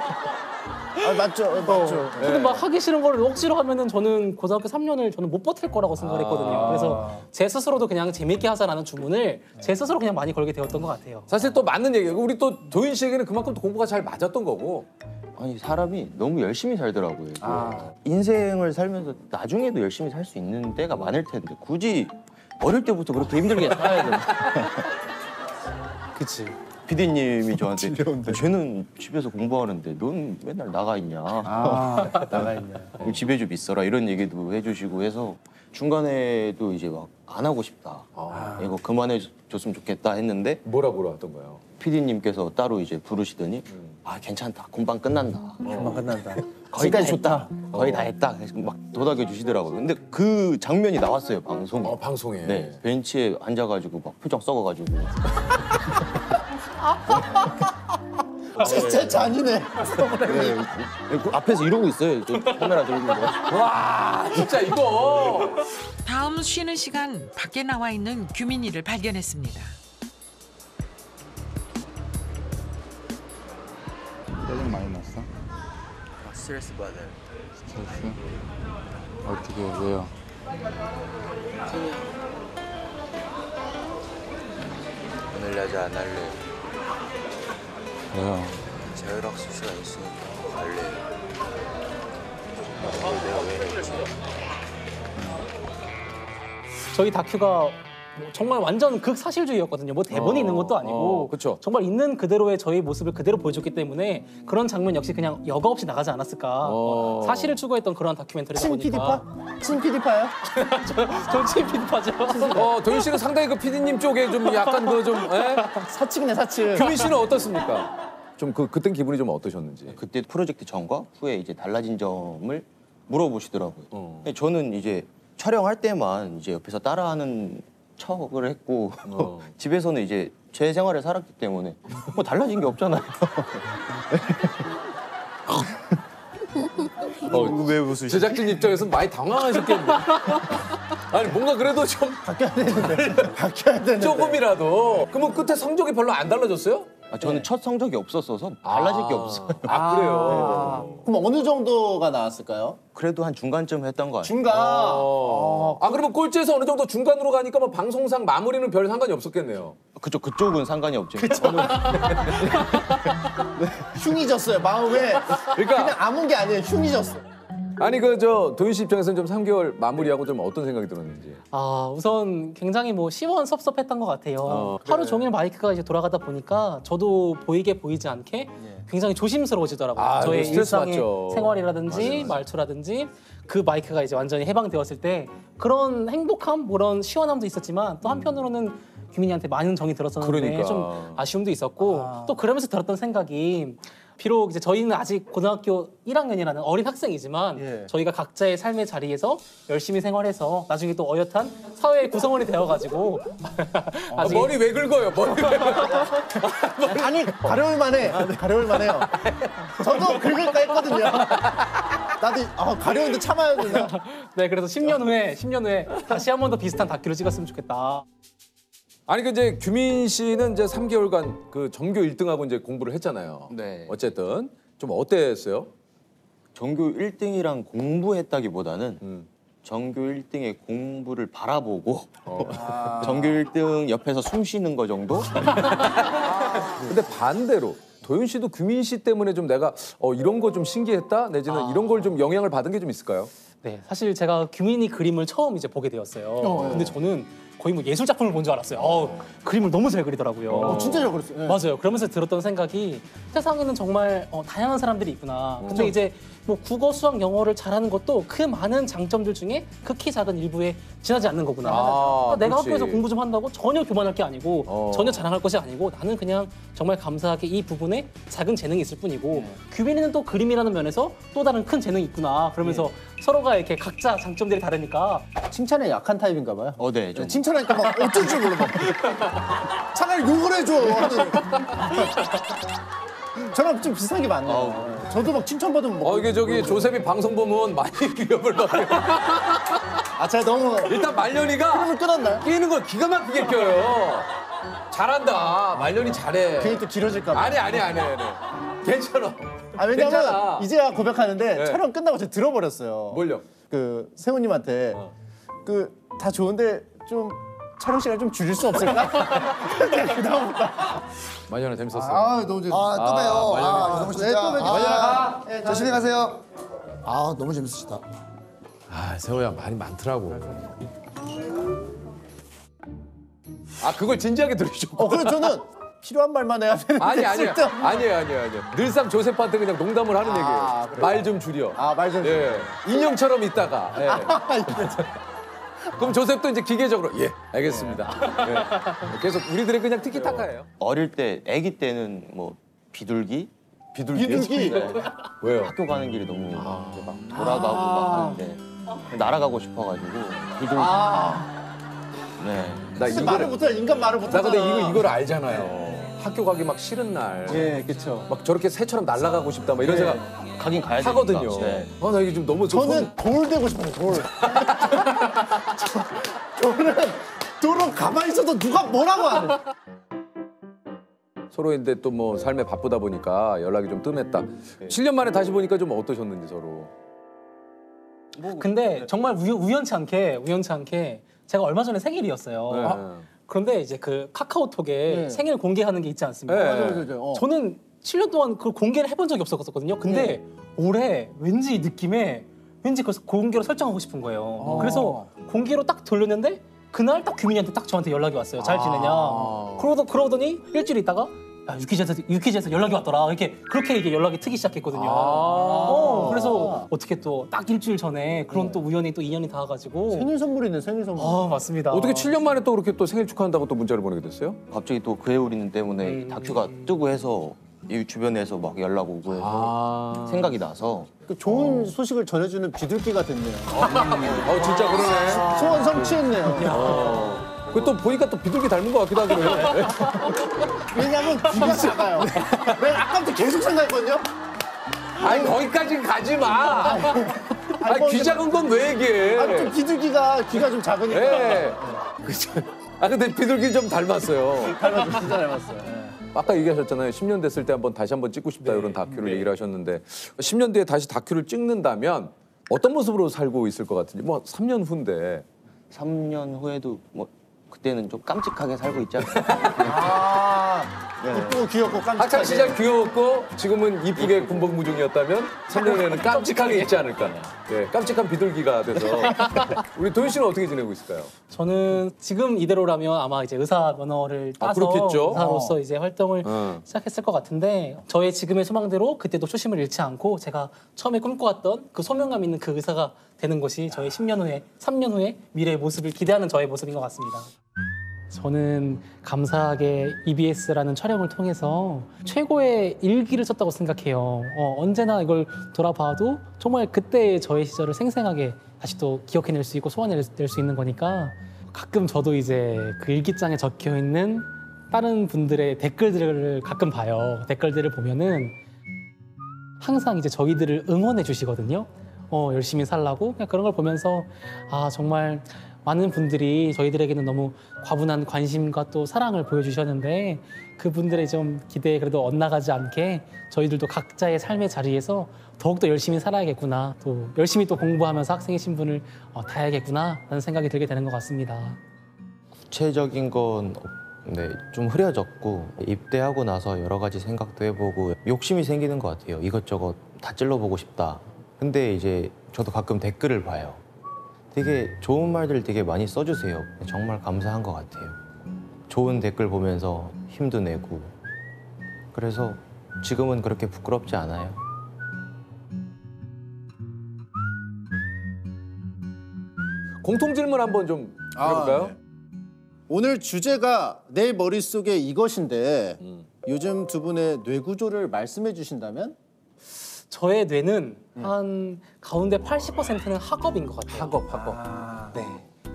맞죠. 근데 막 하기 싫은 거를 억지로 하면은 저는 고등학교 3년을 저는 못 버틸 거라고 생각했거든요. 그래서 제 스스로도 그냥 재밌게 하자라는 주문을 제 스스로 그냥 많이 걸게 되었던 것 같아요. 사실 또 맞는 얘기예요. 우리 또 도윤 씨에게는 그만큼 또 공부가 잘 맞았던 거고. 아니 사람이 너무 열심히 살더라고요. 인생을 살면서 나중에도 열심히 살 수 있는 때가 많을 텐데 굳이 어릴 때부터 그렇게 힘들게 살아야 되나? 그치. PD님이 저한테 쟤는 집에서 공부하는데 넌 맨날 나가 있냐? 나가 있냐? 집에 좀 있어라 이런 얘기도 해주시고 해서 중간에도 이제 막 안 하고 싶다. 이거 그만해줬으면 좋겠다 했는데 뭐라고 하던가요? PD님께서 따로 이제 부르시더니 괜찮다. 금방 끝난다. 금방 끝난다. 거의 다 했다. 거의 다 했다. 막 도닥여 주시더라고요. 근데 그 장면이 나왔어요 방송에. 방송에. 네. 벤치에 앉아가지고 막 표정 썩어가지고. 진짜 잔인해. 그 앞에서 이러고 있어요. 저 카메라 들고. 와 진짜 이거. 다음 쉬는 시간 밖에 나와 있는 규민이를 발견했습니다. 짜증 많이 났어? 스트레스 받아요. 스트레스? 어떻게 왜요? 오늘 야자 안 할래요. 왜요? 자율학 수시가 있으니까 갈래요. 내가 왜 했지? 저희 다큐가 정말 완전 극사실주의였거든요. 뭐 대본이 있는 것도 아니고 그쵸. 정말 있는 그대로의 저희 모습을 그대로 보여줬기 때문에 그런 장면 역시 그냥 여과 없이 나가지 않았을까. 사실을 추구했던 그런 다큐멘터리다 보니까. 친 PD파요? 친 PD파죠. 도윤 씨는 상당히 그 PD님 쪽에 좀 약간 그 좀 사측이네 사측. 규민 씨는 어떻습니까? 좀 그땐 기분이 좀 어떠셨는지. 그때 프로젝트 전과 후에 이제 달라진 점을 물어보시더라고요. 근데 저는 이제 촬영할 때만 이제 옆에서 따라하는 척을 했고 집에서는 이제 제 생활을 살았기 때문에 뭐 달라진 게 없잖아요. 왜 웃으시지? 제작진 입장에서는 많이 당황하셨겠는데. 아니 뭔가 그래도 좀 바뀌어야 되는데. 조금이라도. 그러면 끝에 성적이 별로 안 달라졌어요? 저는 첫 성적이 없었어서 달라질 게 없어요. 그래요? 그럼 어느 정도가 나왔을까요? 그래도 한 중간쯤 했던 거 같아요. 중간. 그러면 꼴찌에서 어느 정도 중간으로 가니까 뭐 방송상 마무리는 별 상관이 없었겠네요. 그쪽은 상관이 없죠. 흉이 졌어요 마음에. 그냥 아문 게 아니에요. 흉이 졌어. 아니 그 저 도윤 씨 입장에서는 좀 3개월 마무리하고 좀 어떤 생각이 들었는지. 우선 굉장히 뭐 시원섭섭했던 것 같아요. 하루 종일 마이크가 이제 돌아가다 보니까 저도 보이게 보이지 않게 굉장히 조심스러워지더라고요. 저의 일상의 생활이라든지 말투라든지 그 마이크가 이제 완전히 해방되었을 때 그런 행복함, 그런 시원함도 있었지만 또 한편으로는 규민이한테 많은 정이 들었었는데 좀 아쉬움도 있었고 또 그러면서 들었던 생각이 비록 이제 저희는 아직 고등학교 1학년이라는 어린 학생이지만 저희가 각자의 삶의 자리에서 열심히 생활해서 나중에 또 어엿한 사회의 구성원이 되어가지고 머리 왜 긁어요? 머리 아니 가려울 만해. 가려울 만해요. 저도 긁을까 했거든요. 나도 가려운데 참아야 되나? 네, 그래서 10년 후에 다시 한 번 더 비슷한 다큐를 찍었으면 좋겠다. 아니 그 이제 규민 씨는 이제 3개월간 그 전교 1등하고 이제 공부를 했잖아요. 네. 어쨌든 좀 어땠어요? 전교 1등이랑 공부했다기보다는 전교 1등의 공부를 바라보고 전교 1등 옆에서 숨 쉬는 거 정도? 근데 반대로 도윤 씨도 규민 씨 때문에 좀 내가 이런 거 좀 신기했다 내지는 이런 걸 좀 영향을 받은 게 좀 있을까요? 네, 사실 제가 규민이 그림을 처음 이제 보게 되었어요. 근데 저는 거의 뭐 예술 작품을 본 줄 알았어요. 그림을 너무 잘 그리더라고요. 진짜 잘 그렸어요. 네. 맞아요. 그러면서 들었던 생각이 세상에는 정말 다양한 사람들이 있구나. 근데 이제 뭐 국어, 수학, 영어를 잘하는 것도 그 많은 장점들 중에 극히 작은 일부에 지나지 않는 거구나. 내가 그렇지. 학교에서 공부 좀 한다고 전혀 교만할 게 아니고 전혀 자랑할 것이 아니고 나는 그냥 정말 감사하게 이 부분에 작은 재능이 있을 뿐이고 규민이는 또 그림이라는 면에서 또 다른 큰 재능이 있구나. 그러면서 서로가 이렇게 각자 장점들이 다르니까 칭찬에 약한 타입인가 봐요. 네. 좀. 칭찬하니까 막 어쩔 줄 몰라. 차라리 욕을 해줘. 저랑 좀 비슷한 게 많네요. 저도 막 칭찬받으면 막. 이게 저기 조셉이 방송 보면 많이 위협을 받아요. 제가 너무 일단 말년이가 흐름을 끊었나요? 끼는 걸 기가 막히게 껴요. 잘한다. 말년이 잘해. 괜히 또 길어질까 봐. 아니. 괜찮아. 왜냐면 괜찮아. 이제야 고백하는데 네. 촬영 끝나고 제가 들어버렸어요. 뭘요? 그 세훈님한테 다 좋은데 좀 촬영 시간 좀 줄일 수 없을까? 그다음부터 말년아 재밌었어요. 너무 재밌었어요. 또 봬요. 너무 진짜. 또 뵙죠. 말년아 가. 조심히 가세요. 너무 재밌으시다. 세호야 말이 많더라고. 그걸 진지하게 들으셨고. 그래 저는 필요한 말만 해야 되는데. 아니에요. 늘상 조셉한테 그냥 농담을 하는 얘기예요. 말 좀 줄여. 말 좀 줄여. 인형처럼 있다가. 그럼 조셉도 이제 기계적으로 알겠습니다. 계속 우리들의 그냥 티키타카예요. 어릴 때, 아기 때는 뭐 비둘기? 비둘기? 네. 왜요? 학교 가는 길이 너무 이제 막 돌아가고 막 하는데 날아가고 싶어가지고 비둘기. 네. 근데 말을 못해. 인간 말을 못하잖아. 나 근데 이걸 알잖아요. 학교 가기 막 싫은 날. 그렇죠. 막 저렇게 새처럼 날아가고 싶다 막 이런 생각 가긴 가야 하거든요. 되니까. 네. 나 이게 좀 너무 저는 돌 되고 싶어요. 돌. 돌은 가만히 있어도 누가 뭐라고 안 해. 서로인데 또 뭐 삶에 바쁘다 보니까 연락이 좀 뜸했다. 7년 만에 다시 보니까 좀 어떠셨는지 서로. 근데 정말 우연치 않게 제가 얼마 전에 생일이었어요. 그런데 이제 그 카카오톡에 생일 공개하는 게 있지 않습니까? 맞아요. 저는 7년 동안 그걸 공개를 해본 적이 없었거든요. 근데 올해 왠지 이 느낌에 왠지 그 공개로 설정하고 싶은 거예요. 그래서 공개로 딱 돌렸는데 그날 딱 규민이한테 딱 저한테 연락이 왔어요. 잘 지내냐? 그러더니 일주일 있다가 유퀴즈에서 연락이 왔더라. 그렇게 이게 연락이 트기 시작했거든요. 그래서 어떻게 또 딱 일주일 전에 그런 또 우연히 또 인연이 닿아가지고 생일 선물이네, 생일 선물. 맞습니다. 어떻게 7년 만에 또 그렇게 또 생일 축하한다고 또 문자를 보내게 됐어요? 갑자기 또 그의 우리는 때문에 다큐가 뜨고 해서 이 주변에서 막 연락 오고 해서 생각이 나서 좋은 소식을 전해주는 비둘기가 됐네요. 진짜 그러네. 소원 성취했네요. 또 보니까 또 비둘기 닮은 것 같기도 하고 그래요. 왜냐면 귀가 작아요. 내가 아까부터 계속 생각했거든요. 거기까지 가지 마. 귀 작은 건 왜 얘기해? 좀 비둘기가 귀가 좀 작으니까. 근데 비둘기 좀 닮았어요. 닮았어요. 진짜 닮았어요. 아까 얘기하셨잖아요. 10년 됐을 때 다시 한번 찍고 싶다 이런 다큐를 얘기를 하셨는데 10년 뒤에 다시 다큐를 찍는다면 어떤 모습으로 살고 있을 것 같은지. 뭐 3년 후인데. 3년 후에도 뭐 그때는 좀 깜찍하게 살고 있지 않을까. 이쁘고 귀엽고 깜찍하게. 학창 시절 귀여웠고 지금은 이쁘게 군복무중이었다면 3년 후에는 깜찍하게 있지 않을까. 네, 깜찍한 비둘기가 돼서. 우리 도현 씨는 어떻게 지내고 있을까요? 저는 지금 이대로라면 아마 이제 의사 면허를 따서 그렇겠죠. 의사로서 이제 활동을 시작했을 것 같은데 저의 지금의 소망대로 그때도 초심을 잃지 않고 제가 처음에 꿈꿔왔던 그 소명감 있는 그 의사가 되는 것이 저의 10년 후에, 3년 후에 미래의 모습을 기대하는 저의 모습인 것 같습니다. 저는 감사하게 EBS라는 촬영을 통해서 최고의 일기를 썼다고 생각해요. 언제나 이걸 돌아봐도 정말 그때의 저의 시절을 생생하게 다시 또 기억해낼 수 있고 소환해낼 수 있는 거니까 가끔 저도 이제 그 일기장에 적혀 있는 다른 분들의 댓글들을 가끔 봐요. 댓글들을 보면은 항상 이제 저희들을 응원해 주시거든요. 열심히 살라고 그냥 그런 걸 보면서 아 정말 많은 분들이 저희들에게는 너무 과분한 관심과 또 사랑을 보여주셨는데 그분들의 좀 기대에 그래도 엇나가지 않게 저희들도 각자의 삶의 자리에서 더욱더 열심히 살아야겠구나 또 열심히 또 공부하면서 학생의 신분을 다해야겠구나 라는 생각이 들게 되는 것 같습니다. 구체적인 건 네, 좀 흐려졌고 입대하고 나서 여러 가지 생각도 해보고 욕심이 생기는 것 같아요. 이것저것 다 찔러보고 싶다. 근데 이제 저도 가끔 댓글을 봐요. 되게 좋은 말들 되게 많이 써주세요. 정말 감사한 것 같아요. 좋은 댓글 보면서 힘도 내고 그래서 지금은 그렇게 부끄럽지 않아요. 공통 질문 한번 좀 해볼까요? 네. 오늘 주제가 내 머릿속에 이것인데 요즘 두 분의 뇌 구조를 말씀해 주신다면? 저의 뇌는 한 가운데 80%는 학업인 것 같아요. 학업. 네.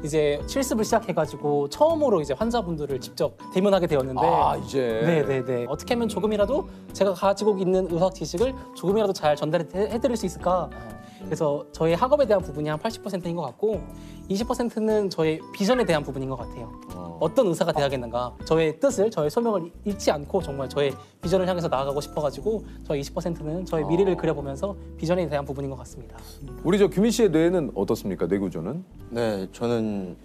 이제 실습을 시작해가지고 처음으로 이제 환자분들을 직접 대면하게 되었는데 이제 네네네 어떻게 하면 조금이라도 제가 가지고 있는 의학 지식을 조금이라도 잘 전달해드릴 수 있을까 그래서 저의 학업에 대한 부분이 한 80%인 것 같고 20%는 저의 비전에 대한 부분인 것 같아요. 어떤 의사가 돼야겠는가 저의 뜻을 저의 소명을 잃지 않고 정말 저의 비전을 향해서 나아가고 싶어가지고 저의 20%는 저의 미래를 그려보면서 비전에 대한 부분인 것 같습니다. 우리 저 규민 씨의 뇌는 어떻습니까? 뇌 구조는? 네, 저는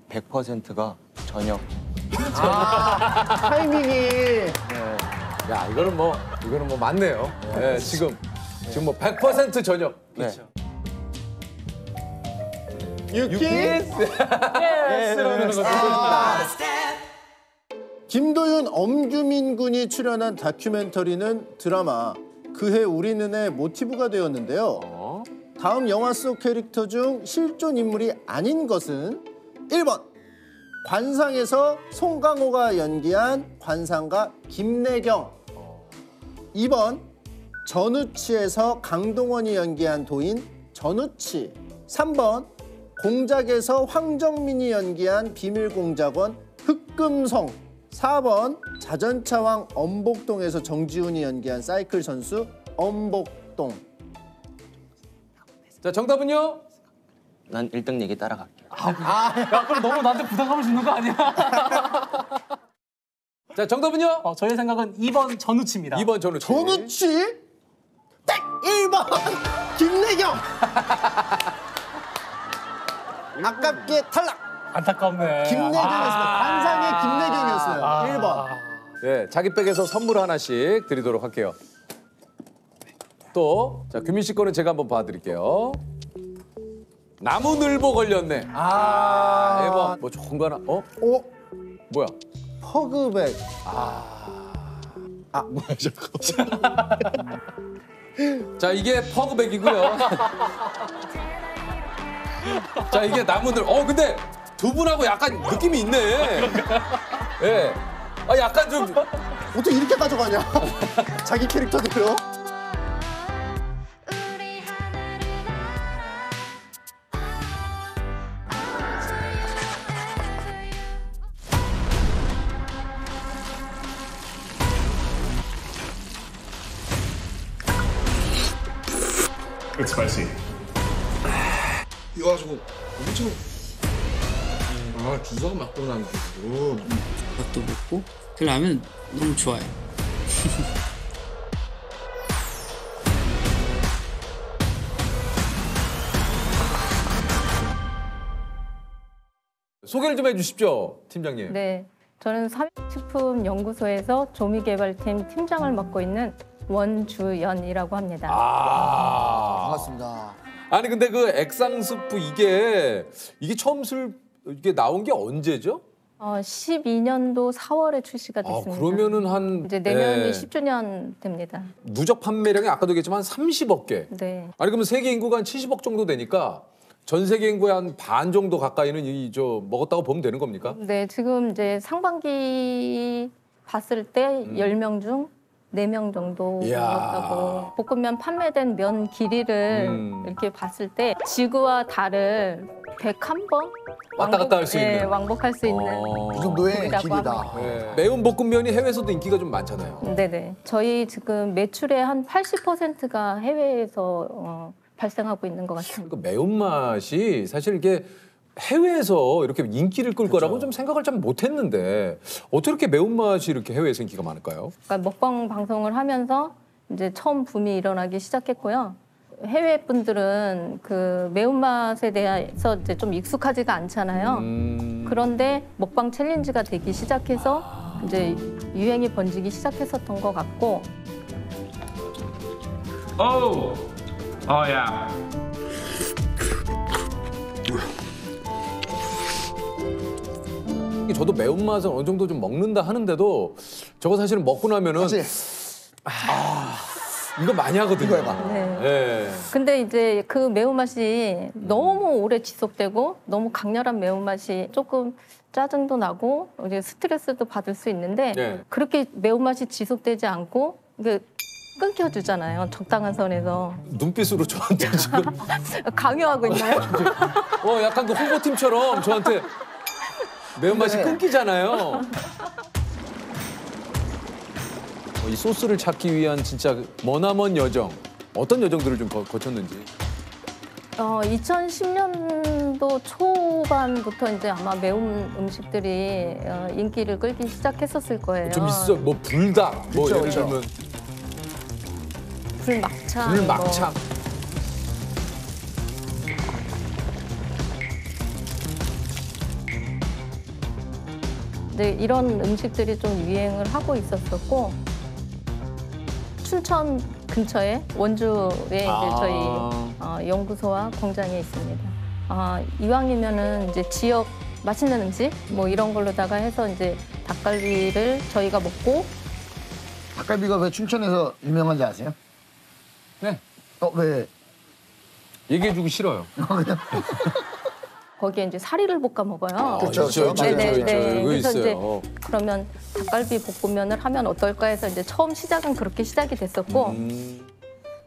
100%가 저녁. 타이밍이. 네. 야 이거는 뭐 맞네요. 네, 지금 뭐 100% 저녁. 그렇죠. 유키스. 김도윤, 엄규민 군이 출연한 다큐멘터리는 드라마 그해 우리는의 모티브가 되었는데요. 다음 영화 속 캐릭터 중 실존 인물이 아닌 것은 1번 관상에서 송강호가 연기한 관상가 김내경, 2번 전우치에서 강동원이 연기한 도인 전우치, 3번 공작에서 황정민이 연기한 비밀공작원 흑금성, 4번 자전차왕 엄복동에서 정지훈이 연기한 사이클 선수 엄복동. 자 정답은요? 난 1등 얘기 따라갈게. 야 그럼 너무 나한테 부담감을 주는 거 아니야? 자 정답은요? 저의 생각은 2번 전우치입니다. 2번 전우치. 전우치? 딱 1번 김내경. 아깝게 탈락. 안타깝네. 김내경이었습니다. 관상의 김내경이었어요. 1번. 네, 자기 백에서 선물 하나씩 드리도록 할게요. 또, 자 규민 씨 거는 제가 한번 봐드릴게요. 나무늘보 걸렸네. 대박. 뭐 좋은 거 하나? 뭐야? 퍼그백. 뭐야 저거? 자 이게 퍼그백이고요. 자 이게 나무늘. 근데 두 분하고 약간 느낌이 있네. 예. 약간 좀 어떻게 이렇게 가져가냐? 자기 캐릭터대로. It's spicy. 이거 가지고 엄청 주사가 맞고 난 거고 밥도 먹고 그 라면 너무 좋아요. 소개를 좀 해주십시오, 팀장님. 네, 저는 삼양식품연구소에서 조미개발팀 팀장을 맡고 있는 원주연이라고 합니다. 반갑습니다. 아니 근데 그 액상스프 이게 처음 이게 나온 게 언제죠? 12년도 4월에 출시가 됐습니다. 그러면은 한 이제 내년이 10주년 됩니다. 누적 판매량이 아까도 얘기했지만 30억 개. 네. 아니 그러면 세계 인구가 한 70억 정도 되니까 전 세계 인구의 한 반 정도 가까이는 먹었다고 보면 되는 겁니까? 네, 지금 이제 상반기 봤을 때 10명 중 4명 정도 먹었다고. 볶음면 판매된 면 길이를 이렇게 봤을 때 지구와 달을 101번 왔다 갔다 할 수 있는. 왕복할 수 있는 그 정도의 길이라고 길이다. 합니다. 매운 볶음면이 해외에서도 인기가 좀 많잖아요. 네네. 저희 지금 매출의 한 80%가 해외에서 발생하고 있는 것 같습니다. 그 매운맛이 사실 이게 해외에서 이렇게 인기를 끌 거라고 좀 생각을 좀 못했는데 어떻게 이렇게 매운맛이 이렇게 해외에서 인기가 많을까요? 그러니까 먹방 방송을 하면서 이제 처음 붐이 일어나기 시작했고요. 해외 분들은 그 매운맛에 대해서 이제 좀 익숙하지가 않잖아요. 그런데 먹방 챌린지가 되기 시작해서 이제 유행이 번지기 시작했었던 것 같고. 야. 저도 매운맛을 어느 정도 좀 먹는다 하는데도 저거 사실은 먹고 나면은 이거 많이 하거든요. 이거 해봐. 네. 근데 이제 그 매운맛이 너무 오래 지속되고 너무 강렬한 매운맛이 조금 짜증도 나고 이제 스트레스도 받을 수 있는데 네. 그렇게 매운맛이 지속되지 않고 이게 끊겨주잖아요. 적당한 선에서. 눈빛으로 저한테 지금 강요하고 있나요? 약간 그 홍보팀처럼 저한테 매운맛이 끊기잖아요. 이 소스를 찾기 위한 진짜 머나먼 여정, 어떤 여정들을 좀 거쳤는지. 2010년도 초반부터 이제 아마 매운 음식들이 인기를 끌기 시작했었을 거예요. 좀 있어, 뭐 불닭, 뭐 예를 들면 불막창. 불막창. 네, 이런 음식들이 좀 유행을 하고 있었었고 춘천 근처에 원주에 이제 저희 연구소와 공장이 있습니다. 이왕이면은 이제 지역 맛있는 음식 뭐 이런 걸로다가 해서 이제 닭갈비를 저희가 먹고. 닭갈비가 왜 춘천에서 유명한지 아세요? 네. 왜? 얘기해주기 싫어요. 거기에 이제 사리를 볶아 먹어요. 그렇죠. 네네. 그래서 있어요. 이제 그러면 닭갈비 볶음면을 하면 어떨까 해서 이제 처음 시작은 그렇게 시작이 됐었고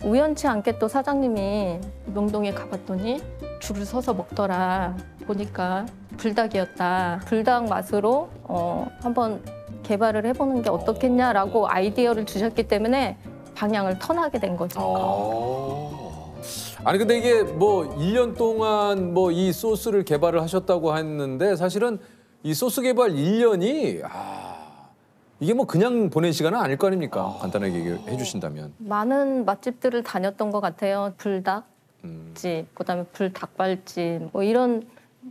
우연치 않게 또 사장님이 명동에 가봤더니 줄을 서서 먹더라. 보니까 불닭이었다. 불닭 맛으로 한번 개발을 해보는 게 어떻겠냐라고 아이디어를 주셨기 때문에 방향을 턴하게 된 거죠. 아니 근데 이게 뭐 1년 동안 뭐 이 소스를 개발을 하셨다고 했는데 사실은 이 소스 개발 1년이 이게 뭐 그냥 보낸 시간은 아닐 거 아닙니까? 간단하게 얘기해 주신다면. 많은 맛집들을 다녔던 것 같아요. 불닭집, 그다음에 불닭발집 뭐 이런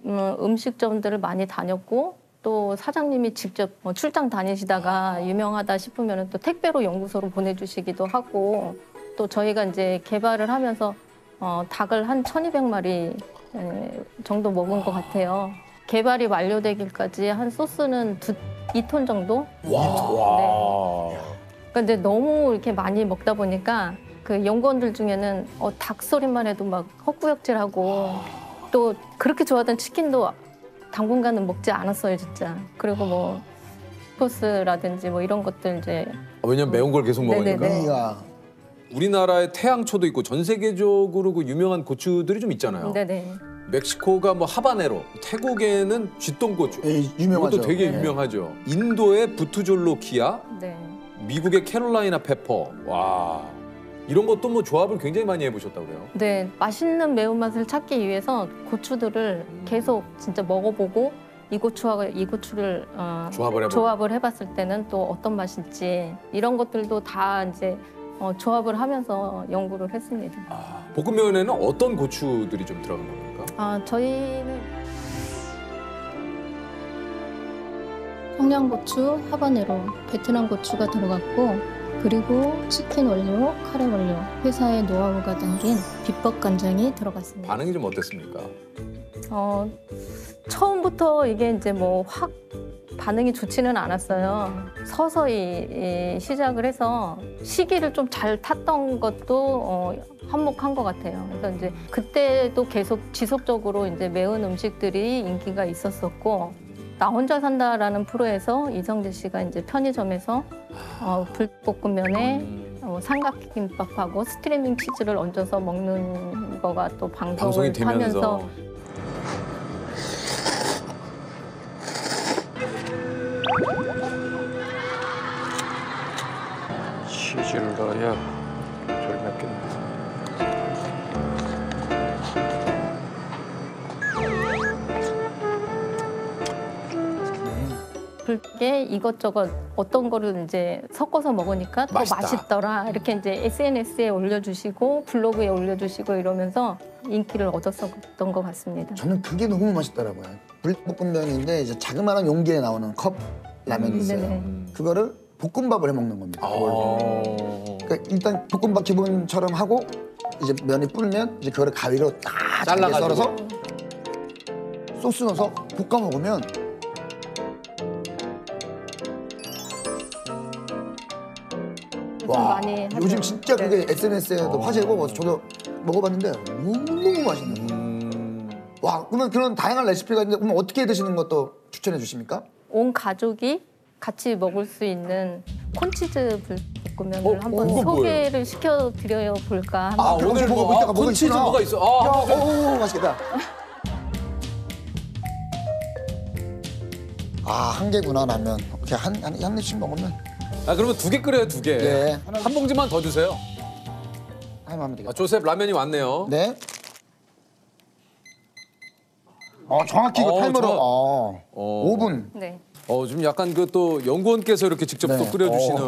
음식점들을 많이 다녔고 또 사장님이 직접 출장 다니시다가 유명하다 싶으면 또 택배로 연구소로 보내주시기도 하고 또 저희가 이제 개발을 하면서 닭을 한 1,200마리 정도 먹은 것 같아요. 개발이 완료되기까지 한 소스는 2톤 정도? 와. 그러니까 이제 너무 이렇게 많이 먹다 보니까 그 연구원들 중에는 닭 소리만 해도 막 헛구역질하고 또 그렇게 좋아하던 치킨도 당분간은 먹지 않았어요, 진짜. 그리고 뭐 소스라든지 뭐 이런 것들 이제 왜냐면 매운 걸 계속 먹으니까. 우리나라에 태양초도 있고 전 세계적으로 그 유명한 고추들이 좀 있잖아요. 네네. 멕시코가 뭐 하바네로, 태국에는 쥐똥고추. 유명하죠. 이것도 되게 유명하죠. 인도의 부투졸로키아, 네. 미국의 캐롤라이나 페퍼. 와, 이런 것도 뭐 조합을 굉장히 많이 해보셨다고 그래요. 네, 맛있는 매운맛을 찾기 위해서 고추들을 계속 진짜 먹어보고 이 고추와 이 고추를 조합을 해봤을 때는 또 어떤 맛일지 이런 것들도 다 이제 조합을 하면서 연구를 했습니다. 볶음면에는 어떤 고추들이 좀 들어간 겁니까? 저희는 청양고추, 하바네로, 베트남 고추가 들어갔고 그리고 치킨 원료, 카레 원료, 회사의 노하우가 담긴 비법 간장이 들어갔습니다. 반응이 좀 어땠습니까? 처음부터 이게 이제 뭐 확 반응이 좋지는 않았어요. 서서히 시작을 해서 시기를 좀 잘 탔던 것도 한몫한 것 같아요. 그래서 이제 그때도 계속 지속적으로 이제 매운 음식들이 인기가 있었었고, 나 혼자 산다라는 프로에서 이성재 씨가 이제 편의점에서 불볶음면에 삼각김밥하고 스트리밍 치즈를 얹어서 먹는 거가 또 방송을 하면서 치즈를 넣어야 덜 맵겠네. 불게 이것저것 어떤 거를 이제 섞어서 먹으니까 더 맛있더라. 이렇게 이제 SNS에 올려주시고 블로그에 올려주시고 이러면서 인기를 얻었었던 것 같습니다. 저는 그게 너무 맛있더라고요. 불볶음면인데 이제 자그마한 용기에 나오는 컵 라면이 있어요. 그거를 볶음밥을 해 먹는 겁니다. 그러니까 일단 볶음밥 기본처럼 하고 이제 면이 불면 이제 그거를 가위로 딱 잘게 썰어서 소스 넣어서 볶아 먹으면 와, 많이 하죠. 요즘 진짜 그게 SNS에도 화제고 저도 먹어봤는데 너무 맛있는 거예요. 와, 그러면 그런 다양한 레시피가 있는데 그럼 어떻게 드시는 것도 추천해 주십니까? 온 가족이 같이 먹을 수 있는 콘치즈 불볶음면을 한번 소개를 시켜드려 볼까 합니다. 오늘 먹어볼 때가 뭐가 콘치즈 있구나. 뭐가 있어? 오, 맛있겠다. 한 개구나 라면. 이렇게 한 입씩 먹으면. 그러면 2개 끓여요, 2개. 네. 한 봉지만 더 주세요. 하면 되겠다. 조셉 라면이 왔네요. 네. 정확히 이거 타이머로 5분. 네. 좀 약간 그 또 연구원께서 이렇게 직접 또 끓여주시는.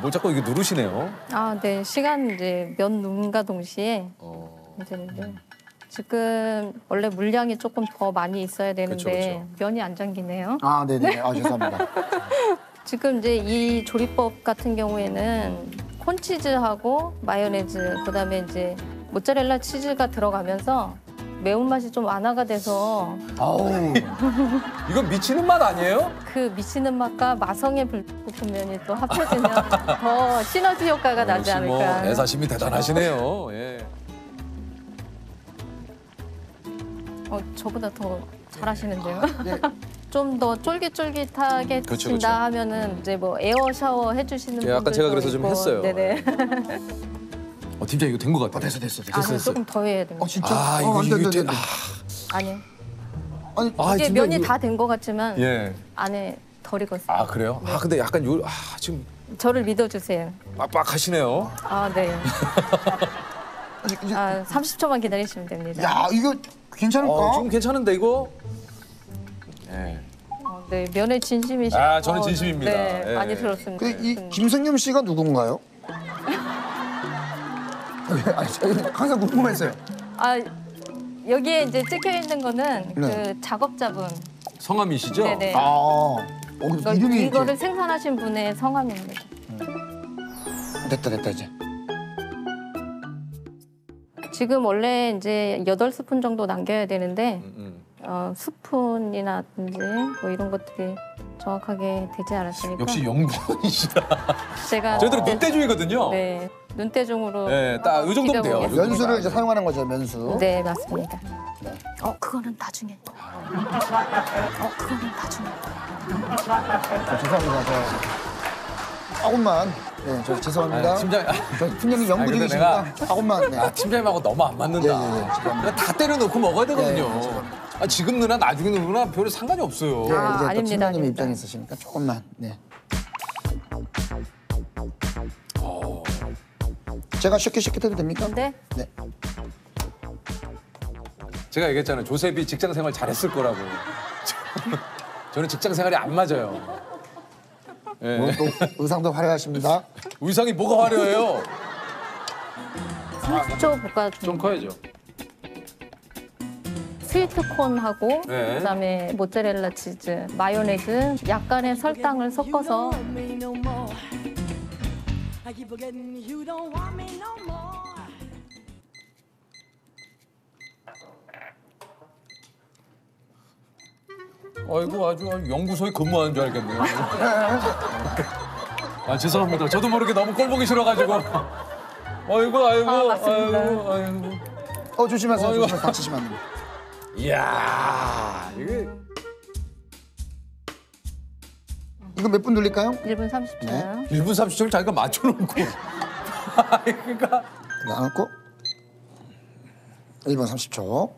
뭘 자꾸 이게 누르시네요. 네. 시간 이제 면 넣음과 동시에 이제 지금 원래 물량이 조금 더 많이 있어야 되는데 면이 안 잠기네요. 네네. 죄송합니다. 지금 이제 이 조리법 같은 경우에는 콘치즈하고 마요네즈, 그다음에 이제 모짜렐라 치즈가 들어가면서 매운맛이 좀 완화가 돼서 이건 미치는 맛 아니에요? 그 미치는 맛과 마성의 불볶음면이 또 합쳐지면 더 시너지 효과가 나지 않을까. 애사심이 대단하시네요. 예. 저보다 더 잘하시는데요. 좀 더 쫄깃쫄깃하게 드신다 하면은 이제 뭐 에어 샤워 해주시는 분들도 아까 제가 그래서 좀 있고. 했어요. 네네. 팀장 이거 된 것 같아요. 됐어. 조금 더 해야 됩니다. 진짜? 이거 아니요. 아니, 이게 면이 다 된 것 같지만 안에 덜 익었어요. 그래요? 네. 근데 약간 지금 저를 믿어주세요. 빡빡하시네요. 네. 30초만 기다리시면 됩니다. 야, 이거 괜찮을까? 지금 괜찮은데 이거? 네, 면에 진심이시죠? 저는 진심입니다. 네, 많이 들었습니다. 이 김승겸 씨가 누군가요? 항상 궁금했어요. 여기에 이제 찍혀 있는 거는 그 작업자분. 성함이시죠? 네네. 이름이 이거를 생산하신 분의 성함입니다. 됐다 이제. 지금 원래 이제 8스푼 정도 남겨야 되는데 스푼이라든지 뭐 이런 것들이 정확하게 되지 않았으니까. 역시 연구원이시다. 제가 저희들은 눈대중이거든요. 네, 눈대중으로. 네, 딱 이 정도면 돼요. 면수를 이제 사용하는 거죠, 면수. 네, 맞습니다. 그거는 나중에. 그거는 나중에. 죄송합니다. 조금만. 네, 저 죄송합니다. 팀장님 연구 중이시니까 조금만. 팀장님하고 너무 안 맞는다. 다 때려놓고 먹어야 되거든요. 지금 누나 나중에 누나 별로 상관이 없어요. 이제 또 아닙니다. 팀장님 입장에 있으시니까 조금만. 네. 제가 쉐킷해도 됩니까? 네. 제가 얘기했잖아요. 조셉이 직장 생활 잘했을 거라고. 저는 직장 생활이 안 맞아요. 예. 오늘 또 의상도 화려하십니다. 의상이 뭐가 화려해요? 30초 볶아주면 좀 커야죠. 스위트콘하고 네. 그다음에 모짜렐라 치즈, 마요네즈, 약간의 설탕을 섞어서 아이고 아주 연구소에 근무하는 줄 알겠네요. 아 죄송합니다. 저도 모르게 너무 꼴 보기 싫어가지고. 아이고 아이고. 조심하세요. 조심하세요. 다치시면 안 됩니다. 이야 이게 이거 몇 분 돌릴까요? 1분 30초요. 1분 30초를 자기가 맞춰놓고. 그러니까 나놓고 1분 30초.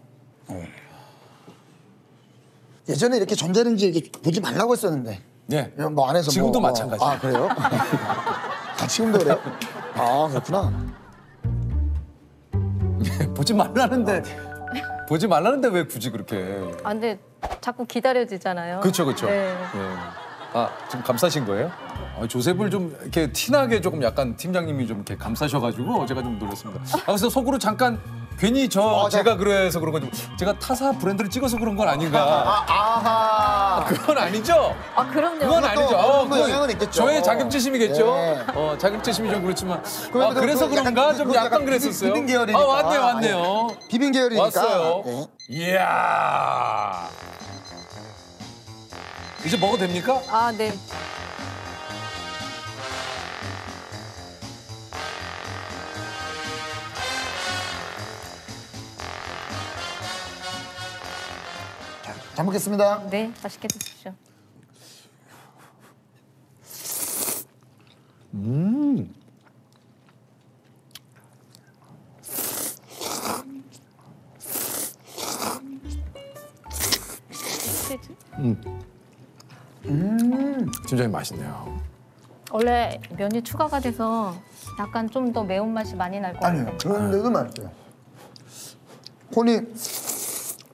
예전에 이렇게 전자레인지 이렇게 보지 말라고 했었는데. 네. 뭐 안에서 지금도 뭐, 마찬가지. 아 그래요? 지금도 그래요? 아 그렇구나. 보지 말라는데 보지 말라는데 왜 굳이 그렇게? 아 근데 자꾸 기다려지잖아요. 그렇죠. 네. 아 지금 감싸신 거예요? 조셉을 좀 이렇게 티나게 조금 약간 팀장님이 좀 이렇게 감싸셔가지고 제가 좀 놀랐습니다. 그래서 속으로 잠깐 괜히 제가 그래서 그런 건지 제가 타사 브랜드를 찍어서 그런 건 아닌가? 아하. 그건 아니죠? 아 그럼요. 그건 아니죠. 그건 영향은 있겠죠. 저의 자격지심이겠죠. 네. 자격지심이 좀 그렇지만. 그 그래서 그런가 약간 좀 약간 그랬었어요. 비빔 계열이니까. 왔네요. 비빔 계열이니까. 왔어요. 네. 이야. 이제 먹어도 됩니까? 아 네. 잘 먹겠습니다. 네, 맛있게 드십시오. 굉장히 맛있네요. 원래 면이 추가가 돼서 약간 좀 더 매운맛이 많이 날 것 같아요. 아니요. 그런데도 맛있어요. 콘이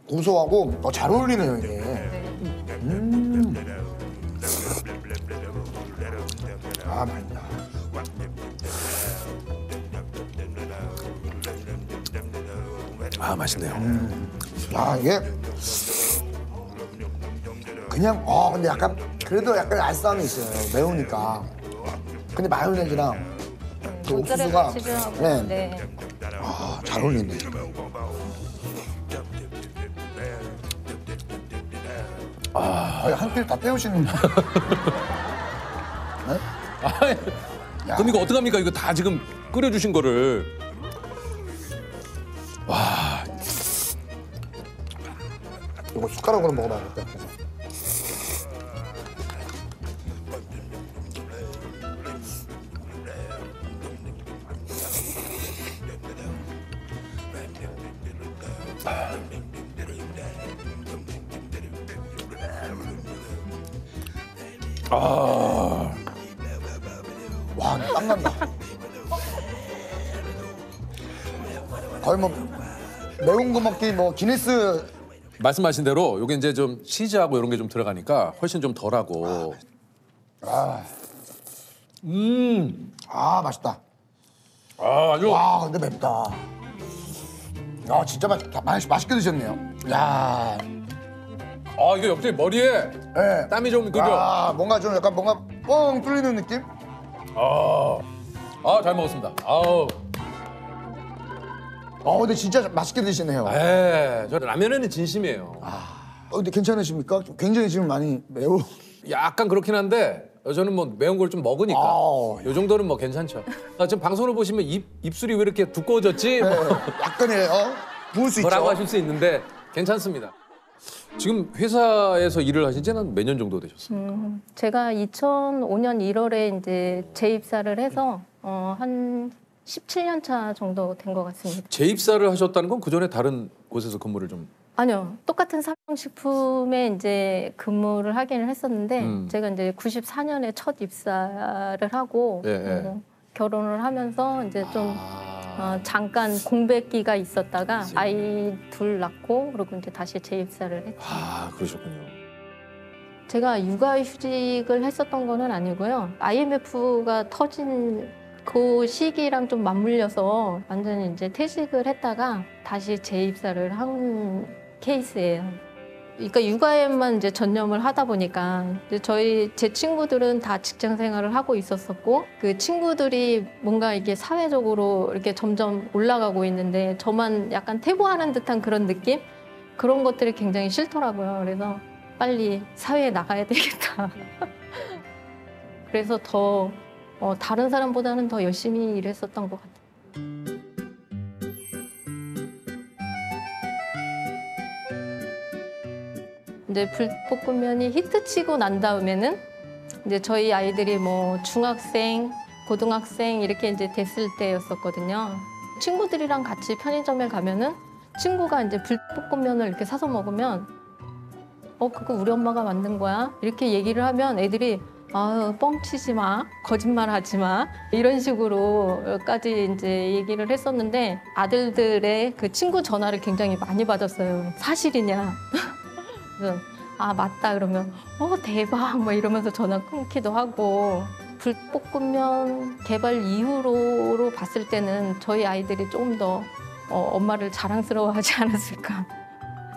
고소하고 잘 어울리네요, 이게. 아, 맛있다. 아, 맛있네요. 이게 그냥 근데 약간 그래도 약간 알싸함이 있어요. 매우니까. 근데 마요네즈랑 그 옥수수가 치즈하고 네. 잘 어울리네. 한 끼를 다 때우시는. 네? 그럼 이거 어떡합니까? 이거 다 지금 끓여주신 거를. 와. 이거 숟가락으로 먹어봐야겠다. 와, 땀 난다. 거의 뭐 매운 거 먹기 뭐 기네스. 말씀하신 대로 이게 이제 좀 치즈하고 이런 게 좀 들어가니까 훨씬 좀 덜하고. 맛있다. 아주. 와, 근데 맵다. 진짜 맛있게 드셨네요. 야. 이게 옆에 머리에 네. 땀이 좀 그죠? 뭔가 좀 약간 뭔가 뻥 뚫리는 느낌? 잘 먹었습니다. 근데 진짜 맛있게 드시네요. 저 라면에는 진심이에요. 근데 괜찮으십니까? 굉장히 지금 많이 매우. 약간 그렇긴 한데 저는 뭐 매운 걸 좀 먹으니까 이 정도는 뭐 괜찮죠. 지금 방송을 보시면 입술이 왜 이렇게 두꺼워졌지? 네, 약간의 부을 수 있죠. 뭐라고 하실 수 있는데 괜찮습니다. 지금 회사에서 일을 하신 지는 몇 년 정도 되셨어요? 제가 2005년 1월에 이제 재입사를 해서 한 17년 차 정도 된 것 같습니다. 재입사를 하셨다는 건 그 전에 다른 곳에서 근무를 좀? 아니요, 똑같은 삼양식품에 이제 근무를 하기는 했었는데 제가 이제 94년에 첫 입사를 하고 결혼을 하면서 이제 좀 잠깐 공백기가 있었다가 아이 둘 낳고 그리고 이제 다시 재입사를 했죠. 그러셨군요. 제가 육아휴직을 했었던 거는 아니고요. IMF가 터진 그 시기랑 좀 맞물려서 완전히 이제 퇴직을 했다가 다시 재입사를 한 케이스예요. 그러니까 육아에만 이제 전념을 하다 보니까 이제 제 친구들은 다 직장 생활을 하고 있었었고 그 친구들이 뭔가 이게 사회적으로 이렇게 점점 올라가고 있는데 저만 약간 퇴보하는 듯한 그런 느낌? 그런 것들이 굉장히 싫더라고요. 그래서 빨리 사회에 나가야 되겠다. 그래서 더 다른 사람보다는 더 열심히 일했었던 것 같아요. 이제 불볶음면이 히트치고 난 다음에는 이제 저희 아이들이 뭐 중학생, 고등학생 이렇게 이제 됐을 때였었거든요. 친구들이랑 같이 편의점에 가면은 친구가 이제 불볶음면을 이렇게 사서 먹으면 그거 우리 엄마가 만든 거야? 이렇게 얘기를 하면 애들이 뻥치지 마, 거짓말 하지 마 이런 식으로까지 이제 얘기를 했었는데 아들들의 그 친구 전화를 굉장히 많이 받았어요. 사실이냐? 그래서 맞다 그러면 대박 뭐 이러면서 전화 끊기도 하고 불볶음면 개발 이후로 봤을 때는 저희 아이들이 조금 더 엄마를 자랑스러워하지 않았을까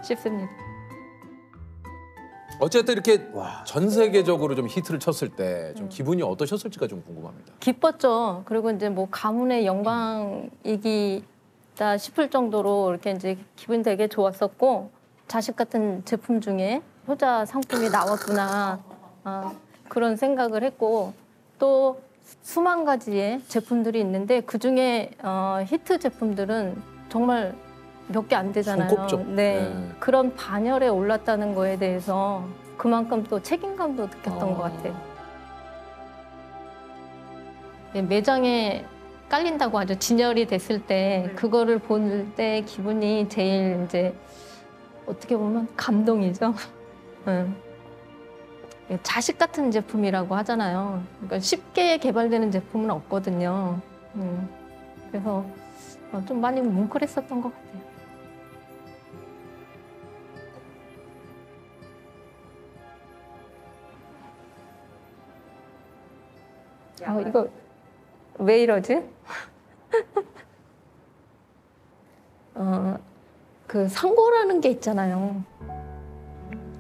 싶습니다. 어쨌든 이렇게 전 세계적으로 좀 히트를 쳤을 때 좀 기분이 어떠셨을지가 좀 궁금합니다. 기뻤죠. 그리고 이제 뭐 가문의 영광이기다 싶을 정도로 이렇게 이제 기분이 되게 좋았었고 자식 같은 제품 중에 효자 상품이 나왔구나 그런 생각을 했고 또 수만 가지의 제품들이 있는데 그중에 히트 제품들은 정말 몇 개 안 되잖아요. 손꼽죠. 네. 그런 반열에 올랐다는 거에 대해서 그만큼 또 책임감도 느꼈던 것 같아요. 네, 매장에 깔린다고 하죠. 진열이 됐을 때 그거를 볼 때 기분이 제일 이제 어떻게 보면 감동이죠. 자식 같은 제품이라고 하잖아요. 그러니까 쉽게 개발되는 제품은 없거든요. 그래서 좀 많이 뭉클했었던 것 같아요. 이거 왜 이러지? 그 상고라는 게 있잖아요.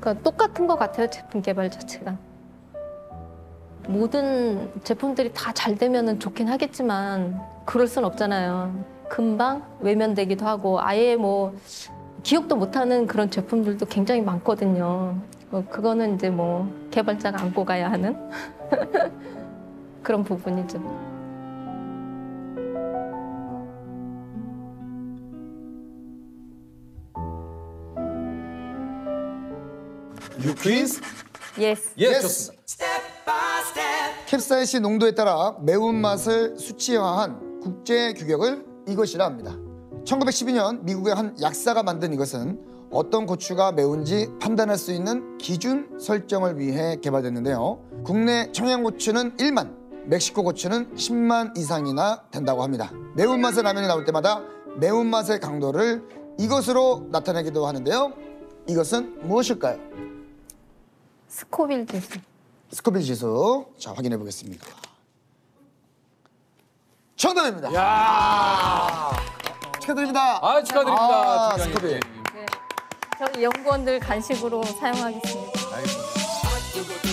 그러니까 똑같은 것 같아요, 제품 개발 자체가. 모든 제품들이 다 잘 되면 좋긴 하겠지만 그럴 순 없잖아요. 금방 외면되기도 하고 아예 뭐 기억도 못하는 그런 제품들도 굉장히 많거든요. 그거는 이제 뭐 개발자가 안고 가야 하는 그런 부분이죠. 유퀴즈? 예스. 좋습니다. 캡사이신 농도에 따라 매운맛을 수치화한 국제 규격을 이것이라 합니다. 1912년 미국의 한 약사가 만든 이것은 어떤 고추가 매운지 판단할 수 있는 기준 설정을 위해 개발됐는데요. 국내 청양고추는 1만, 멕시코 고추는 10만 이상이나 된다고 합니다. 매운맛의 라면이 나올 때마다 매운맛의 강도를 이것으로 나타내기도 하는데요. 이것은 무엇일까요? 스코빌 지수. 스코빌 지수. 자, 확인해 보겠습니다. 정답입니다. 축하드립니다. 축하드립니다. 스코빌. 저희 연구원들 간식으로 사용하겠습니다. 알겠습니다.